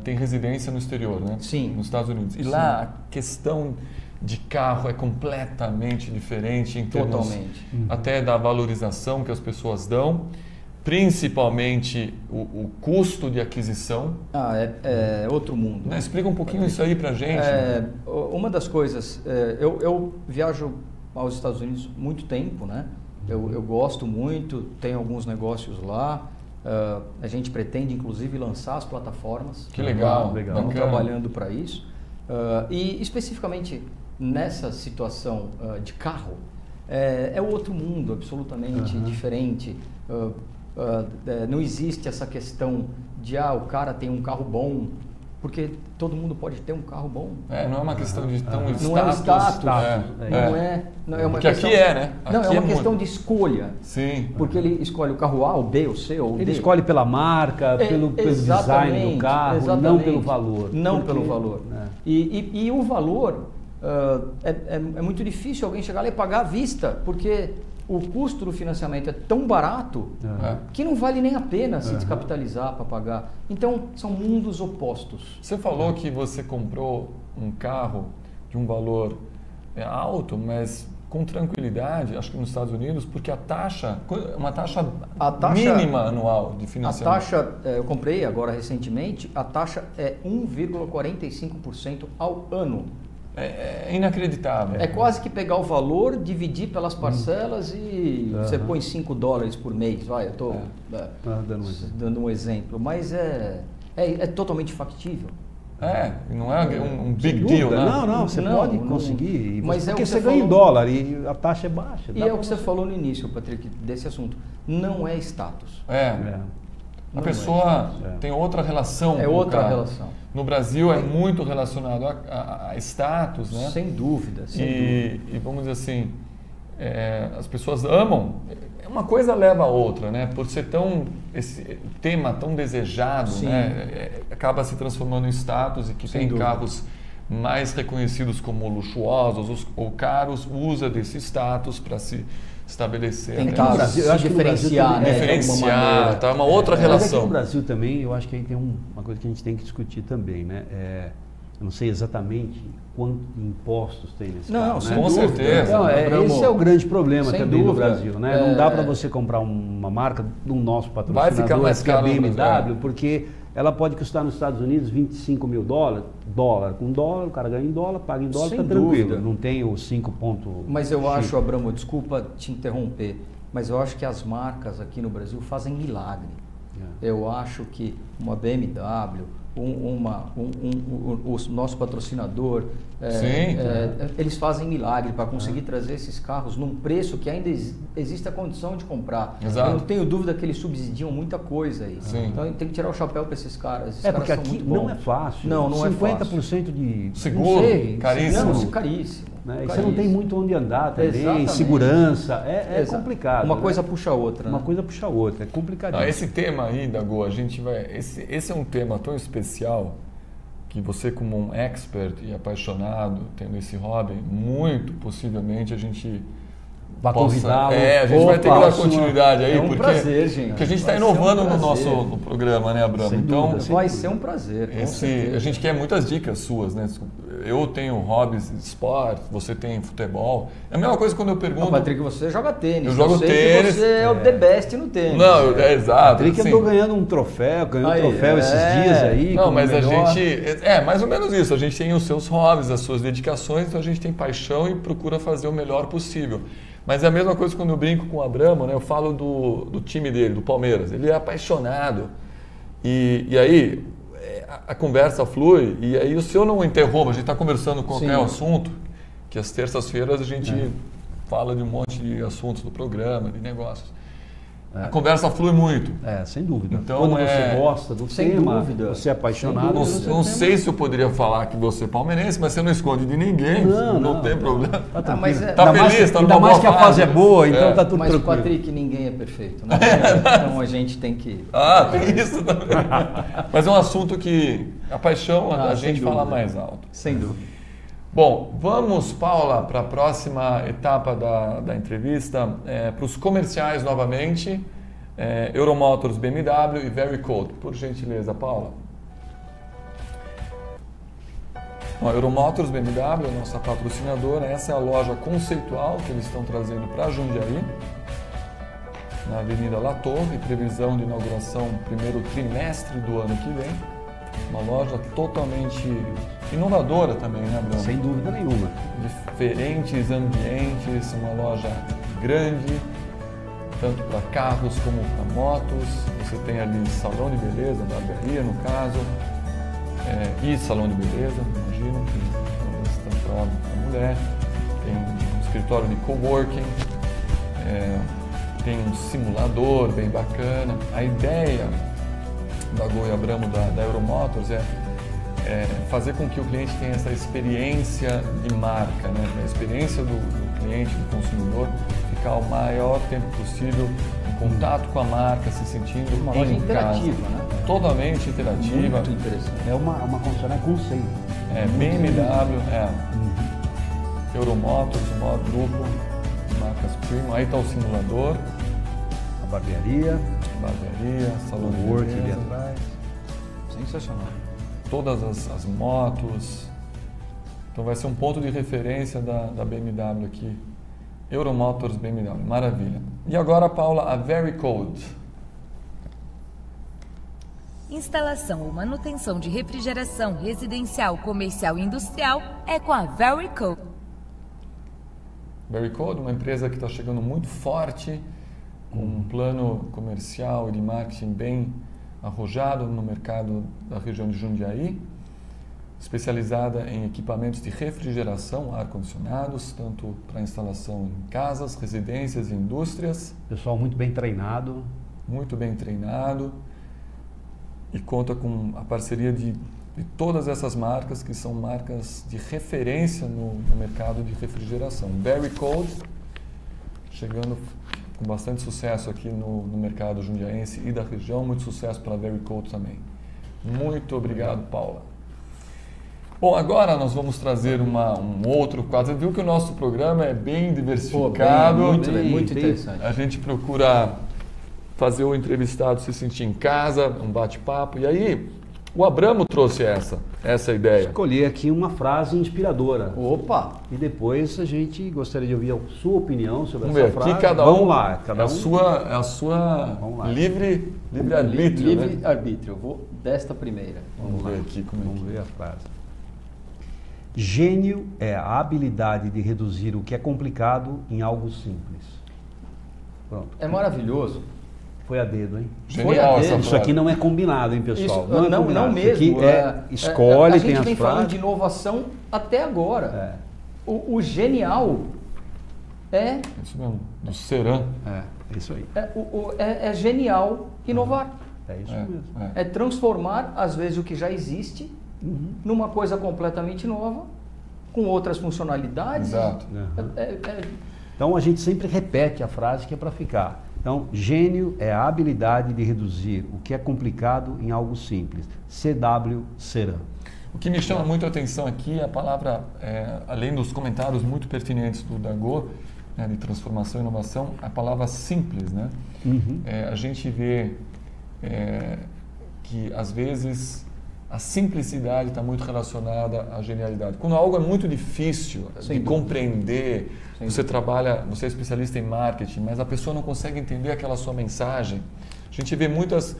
tem residência no exterior, né? Sim. Nos Estados Unidos. E Sim. lá a questão de carro é completamente diferente em termos Totalmente. até da valorização que as pessoas dão, principalmente o custo de aquisição. É outro mundo. Né? Explica um pouquinho isso aí pra gente. Né? Uma das coisas, eu viajo aos Estados Unidos muito tempo, né? Eu gosto muito, tenho alguns negócios lá. A gente pretende, inclusive, lançar as plataformas. Que legal, legal. Estamos bacana. trabalhando para isso. E, especificamente, nessa situação de carro, é outro mundo, absolutamente diferente. Não existe essa questão de, o cara tem um carro bom, porque todo mundo pode ter um carro bom. Não é uma questão de tão status. Não é um status. Não é uma Porque questão, aqui né? Não, Aqui é uma muito. questão de escolha. Sim. Porque ele escolhe o carro A, o B, o C ou o D. Ele escolhe pela marca, pelo design do carro, não pelo valor. Não pelo valor. E o valor, é muito difícil alguém chegar lá e pagar à vista, porque o custo do financiamento é tão barato que não vale nem a pena se descapitalizar para pagar. Então, são mundos opostos. Você falou que você comprou um carro de um valor alto, mas com tranquilidade, acho que nos Estados Unidos, porque a taxa, uma taxa mínima anual de financiamento. A taxa, eu comprei agora recentemente, a taxa é 1,45% ao ano. É inacreditável. É quase que pegar o valor, dividir pelas parcelas e você põe $5 por mês. Vai, eu estou dando um exemplo. Mas é totalmente factível. Não é um big deal, né? Não, você pode conseguir. Mas porque você ganha em falou, dólar e a taxa é baixa. E é o que você falou no início, Patrick, desse assunto. Não é status. A pessoa tem outra relação com o carro. Relação. No Brasil é muito relacionado a status, né? Sem dúvida. E vamos dizer assim, as pessoas amam. Uma coisa leva a outra, né? Por ser esse tema tão desejado, né? Acaba se transformando em status e que tem carros mais reconhecidos como luxuosos ou caros, usa desse status para se estabelecer. Tentar no Brasil, eu acho que no Brasil diferenciar, também, diferenciar, tá? Uma outra relação. Mas aqui no Brasil também, eu acho que aí tem uma coisa que a gente tem que discutir também, né? Eu não sei exatamente quantos impostos tem nesse carro, né? Com certeza. Então, esse é o grande problema Sem também dúvida. no Brasil, né? Não dá para você comprar uma marca do nosso patrocinador, Vai ficar mais que é a caro no BMW, Brasil. porque ela pode custar nos Estados Unidos $25 mil, dólar com dólar, o cara ganha em dólar, paga em dólar, Sem tá tranquilo. dúvida. Não tem o 5 ponto... Mas eu acho, Abramo, desculpa te interromper, mas eu acho que as marcas aqui no Brasil fazem milagre. Eu acho que uma BMW, o nosso patrocinador, eles fazem milagre para conseguir trazer esses carros num preço que ainda existe a condição de comprar. Exato. Eu não tenho dúvida que eles subsidiam muita coisa aí. Sim. Então tem que tirar o chapéu para esses caras. Esses caras porque são aqui muito bons. não é fácil. Não é fácil. 50% de... Seguro, Não sei, caríssimo. Não, caríssimo. Né? E você não tem muito onde andar também, Exatamente. segurança, é complicado. Uma né? coisa puxa a outra. Uma né? coisa puxa a outra, é complicadíssimo. Esse tema aí, Dago, a gente vai... Esse é um tema tão especial que você, como um expert e apaixonado, tendo esse hobby, muito possivelmente a gente para convidá-lo. A gente vai ter que dar continuidade aí, é um porque, prazer, gente. porque a gente está inovando no nosso programa, né, Abramo? Então, vai ser um prazer. A gente quer muitas dicas suas, né? Eu tenho hobbies de esporte, você tem futebol. É a mesma coisa quando eu pergunto... Patrick, você joga tênis. Eu jogo sei tênis. Que você é o the best no tênis. Não, exato. Patrick andou ganhando um troféu, esses dias aí. Não, mas a gente... mais ou menos isso. A gente tem os seus hobbies, as suas dedicações, então a gente tem paixão e procura fazer o melhor possível. Mas é a mesma coisa quando eu brinco com o Abramo, né? Eu falo do time dele, do Palmeiras. Ele é apaixonado. E aí... a conversa flui e aí o senhor não interrompa, a gente está conversando com qualquer assunto, que às terças-feiras a gente fala de um monte de assuntos do programa, de negócios. A conversa flui muito. Sem dúvida. Então, quando você gosta do tema, você é apaixonado. Não sei se eu poderia falar que você é palmeirense, mas você não esconde de ninguém, não tem problema. Tá feliz, tá ainda mais que a fase é boa, então tá tudo tranquilo. Mas, Patrick, ninguém é perfeito, né? Então a gente tem que... tem isso também. Mas é um assunto que a paixão a gente fala mais alto. Sem dúvida. Bom, vamos, Paula, para a próxima etapa da entrevista, para os comerciais novamente, Euromotors, BMW e Vericode. Por gentileza, Paula. Bom, Euromotors, BMW, a nossa patrocinadora, essa é a loja conceitual que eles estão trazendo para Jundiaí, na Avenida La Torre, previsão de inauguração no primeiro trimestre do ano que vem. Uma loja totalmente inovadora também, né, Bruno? Sem dúvida nenhuma. Diferentes ambientes, uma loja grande, tanto para carros como para motos. Você tem ali salão de beleza, barbearia no caso, e salão de beleza, imagino, que tanto para homem como para mulher. Tem um escritório de coworking, tem um simulador bem bacana. A ideia da Gol e Abramo, da Euromotors, é fazer com que o cliente tenha essa experiência de marca, né? A experiência do cliente, do consumidor, ficar o maior tempo possível em contato com a marca, se sentindo uma loja interativa, casa. Né? Totalmente interativa. Muito interessante. É uma concessionária conceito. BMW, Euromotors, o maior grupo de marcas premium. Aí está o simulador. A barbearia, salão de work ali beleza. atrás. Sensacional. Todas as motos. Então vai ser um ponto de referência da BMW aqui. Euromotors BMW, maravilha. E agora, Paula, a Vericode. Instalação ou manutenção de refrigeração residencial, comercial e industrial é com a Vericode. Vericode, uma empresa que está chegando muito forte, com um plano comercial e de marketing bem arrojado no mercado da região de Jundiaí, especializada em equipamentos de refrigeração, ar-condicionados, tanto para instalação em casas, residências e indústrias. Pessoal muito bem treinado. Muito bem treinado e conta com a parceria de todas essas marcas que são marcas de referência no mercado de refrigeração. Vericode, chegando com bastante sucesso aqui no mercado jundiaense e da região, muito sucesso para a Vericode também. Muito obrigado, Paula. Bom, agora nós vamos trazer um outro quadro. Você viu que o nosso programa é bem diversificado. Muito interessante. A gente procura fazer o entrevistado se sentir em casa, um bate-papo. E aí, o Abramo trouxe essa ideia. Escolhi aqui uma frase inspiradora. Opa! E depois a gente gostaria de ouvir a sua opinião sobre Vamos essa ver, frase. aqui cada Vamos um, lá, cada um. É a sua livre arbítrio. Livre né? arbítrio. Eu vou desta primeira. Vamos ver aqui como Vamos ver a frase. Gênio é a habilidade de reduzir o que é complicado em algo simples. Pronto. É maravilhoso. Foi a dedo, hein? Genial essa frase. Isso aqui não é combinado, hein, pessoal? Isso, não mesmo. Isso aqui escolhe, tem as frases. A gente vem falando de inovação até agora. O genial é... Isso mesmo, do Seran. É isso aí. É genial inovar. É isso mesmo. É transformar, às vezes, o que já existe numa coisa completamente nova, com outras funcionalidades. Exato. Então a gente sempre repete a frase que é para ficar. Então, gênio é a habilidade de reduzir o que é complicado em algo simples. C.W. Seran. O que me chama muito a atenção aqui é a palavra, além dos comentários muito pertinentes do Dagô, né, de transformação e inovação, a palavra simples, né? A gente vê que, às vezes, a simplicidade está muito relacionada à genialidade. Quando algo é muito difícil de compreender, você trabalha, você é especialista em marketing, mas a pessoa não consegue entender aquela sua mensagem. A gente vê muitas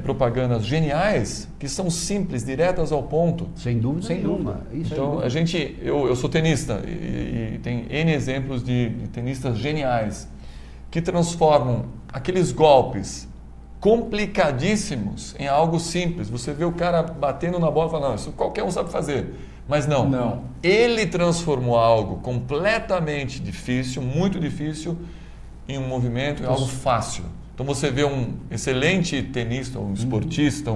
propagandas geniais que são simples, diretas ao ponto. Sem dúvida nenhuma. Então, eu sou tenista e tem N exemplos de tenistas geniais que transformam aqueles golpes complicadíssimos em algo simples. Você vê o cara batendo na bola e fala, não, isso qualquer um sabe fazer. Mas não. Ele transformou algo completamente difícil, muito difícil, em um movimento, em algo fácil. Então você vê um excelente tenista, um esportista,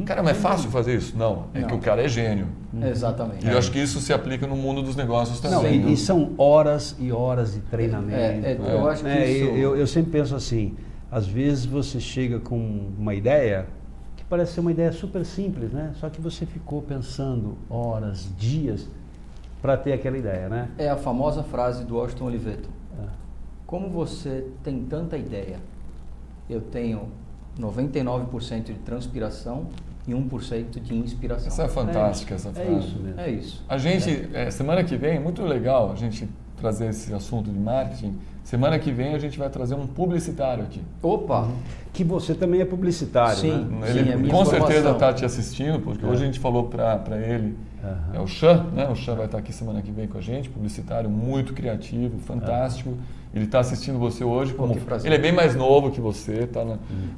Cara, mas é fácil fazer isso? Não, que o cara é gênio. Exatamente. E eu acho que isso se aplica no mundo dos negócios também. Não, e são horas e horas de treinamento. Eu acho que isso... eu sempre penso assim, às vezes você chega com uma ideia que parece ser uma ideia super simples, né? Só que você ficou pensando horas, dias para ter aquela ideia, né? É a famosa frase do Washington Oliveto. Como você tem tanta ideia, eu tenho 99% de transpiração e 1% de inspiração. Essa é fantástica, essa frase. É isso mesmo. É isso. A gente, semana que vem, muito legal a gente trazer esse assunto de marketing. Semana que vem a gente vai trazer um publicitário aqui. Opa! Que você também é publicitário, né? Ele é minha com formação. certeza está te assistindo, porque hoje a gente falou para ele, é o Chan, né? O Chan vai estar aqui semana que vem com a gente, publicitário muito criativo, fantástico. Ele está assistindo você hoje, ele é bem mais novo que você,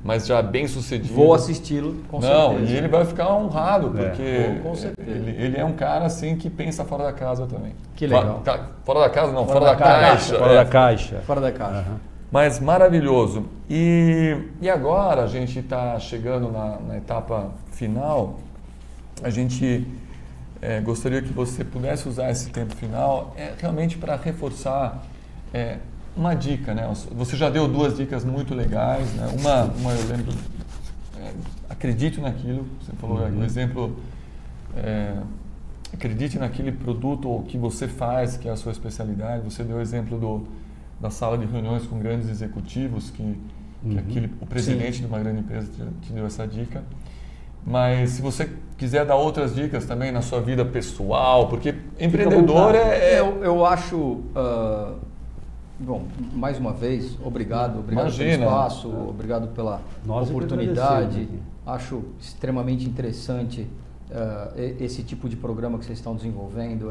mas já bem sucedido. Vou assisti-lo, com certeza. E ele vai ficar honrado, porque com certeza. Ele é um cara assim que pensa fora da casa também. Que legal. Fora da casa não, fora da caixa. Fora da caixa. Fora da caixa. Mas maravilhoso. E agora a gente está chegando na etapa final. A gente gostaria que você pudesse usar esse tempo final realmente para reforçar uma dica, né? Você já deu 2 dicas muito legais, né? Uma eu lembro, acredite naquilo, você falou o exemplo, acredite naquele produto que você faz, que é a sua especialidade. Você deu o exemplo da sala de reuniões com grandes executivos, que o presidente de uma grande empresa te deu essa dica. Mas se você quiser dar outras dicas também na sua vida pessoal, porque empreendedor Eu acho... bom, mais uma vez, obrigado pelo espaço, obrigado pela oportunidade. Acho extremamente interessante esse tipo de programa que vocês estão desenvolvendo.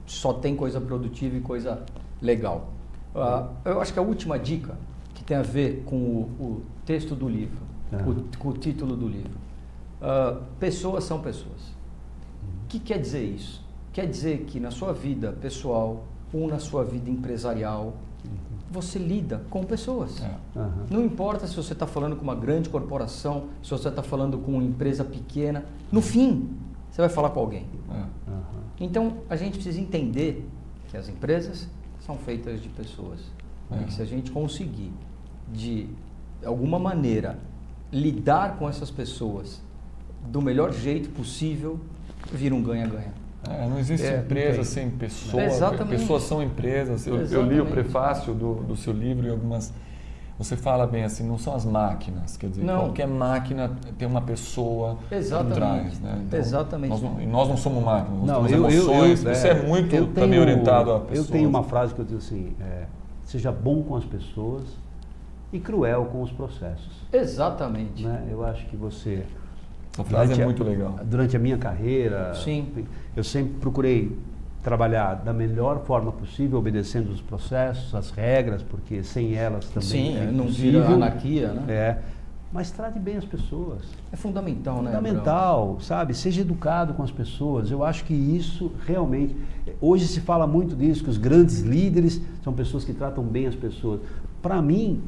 Só tem coisa produtiva e coisa legal. Eu acho que a última dica, que tem a ver com o texto do livro, com o título do livro. Pessoas são pessoas. O que quer dizer isso? Quer dizer que na sua vida pessoal ou na sua vida empresarial, você lida com pessoas. Não importa se você está falando com uma grande corporação, se você está falando com uma empresa pequena, no fim, você vai falar com alguém. Então, a gente precisa entender que as empresas são feitas de pessoas. E que se a gente conseguir, de alguma maneira, lidar com essas pessoas do melhor jeito possível, vira um ganha-ganha. Não existe empresa sem pessoa. Exatamente. Pessoas são empresas. Eu li o prefácio do seu livro e algumas... Você fala bem assim, não são as máquinas. Quer dizer, qualquer máquina tem uma pessoa por trás. Né? Então, Exatamente. Nós não somos máquinas, nós temos emoções. Você é muito também orientado a pessoas. Eu tenho uma frase que eu digo assim, seja bom com as pessoas e cruel com os processos. Exatamente. Né? Eu acho que você... Essa frase é muito legal. Durante a minha carreira, eu sempre procurei trabalhar da melhor forma possível, obedecendo os processos, as regras, porque sem elas também não vira anarquia, né? Mas trate bem as pessoas. É fundamental, né? Fundamental, sabe? Seja educado com as pessoas. Eu acho que isso realmente... Hoje se fala muito disso, que os grandes líderes são pessoas que tratam bem as pessoas. Para mim,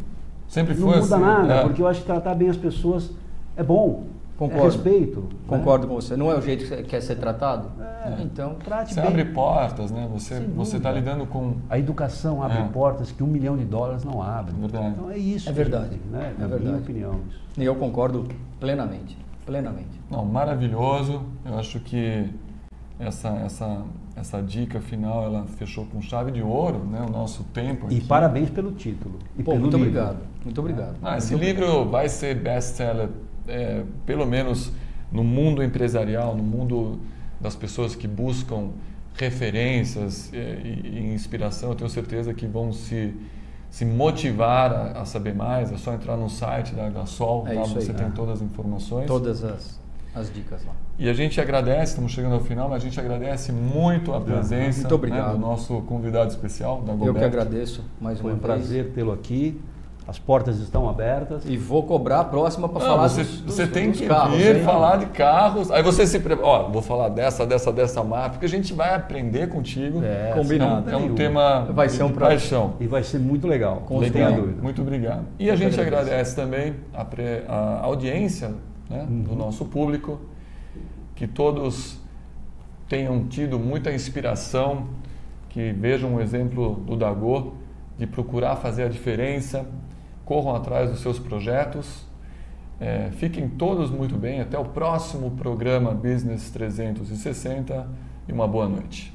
sempre não muda nada, porque eu acho que tratar bem as pessoas é bom. Concordo. Respeito. Concordo com você. Não é o jeito que você quer ser tratado? Então, trate bem. Você abre portas, né? Você está lidando com... A educação abre portas que $1 milhão não abre. Verdade. Então é isso. É verdade. Né? É verdade. Minha opinião. Isso. E eu concordo plenamente. Plenamente. Não, maravilhoso. Eu acho que essa dica final, ela fechou com chave de ouro, né, o nosso tempo aqui. E parabéns pelo título. E pelo muito livro. obrigado. Muito obrigado. Esse livro vai ser best-seller, pelo menos no mundo empresarial, no mundo das pessoas que buscam referências e inspiração. Eu tenho certeza que vão se motivar a saber mais. É só entrar no site da HSOL, lá você tem todas as informações. Todas as dicas lá. E a gente agradece, estamos chegando ao final, mas a gente agradece muito a presença, muito obrigado, né, do nosso convidado especial, Dagoberto. Eu que agradeço mais uma vez. Foi um prazer tê-lo aqui. As portas estão abertas. E vou cobrar a próxima para falar você tem dos que carros, vir hein? falar de carros. Aí você se prepara. Vou falar dessa marca, porque a gente vai aprender contigo. Combinado. É um tema vai ser de paixão. E vai ser muito legal, Não tenha dúvida. Muito obrigado. E a gente agradece também a audiência, né, do nosso público, que todos tenham tido muita inspiração, que vejam um exemplo do Dagô, de procurar fazer a diferença, corram atrás dos seus projetos. Fiquem todos muito bem. Até o próximo programa Business 360 e uma boa noite.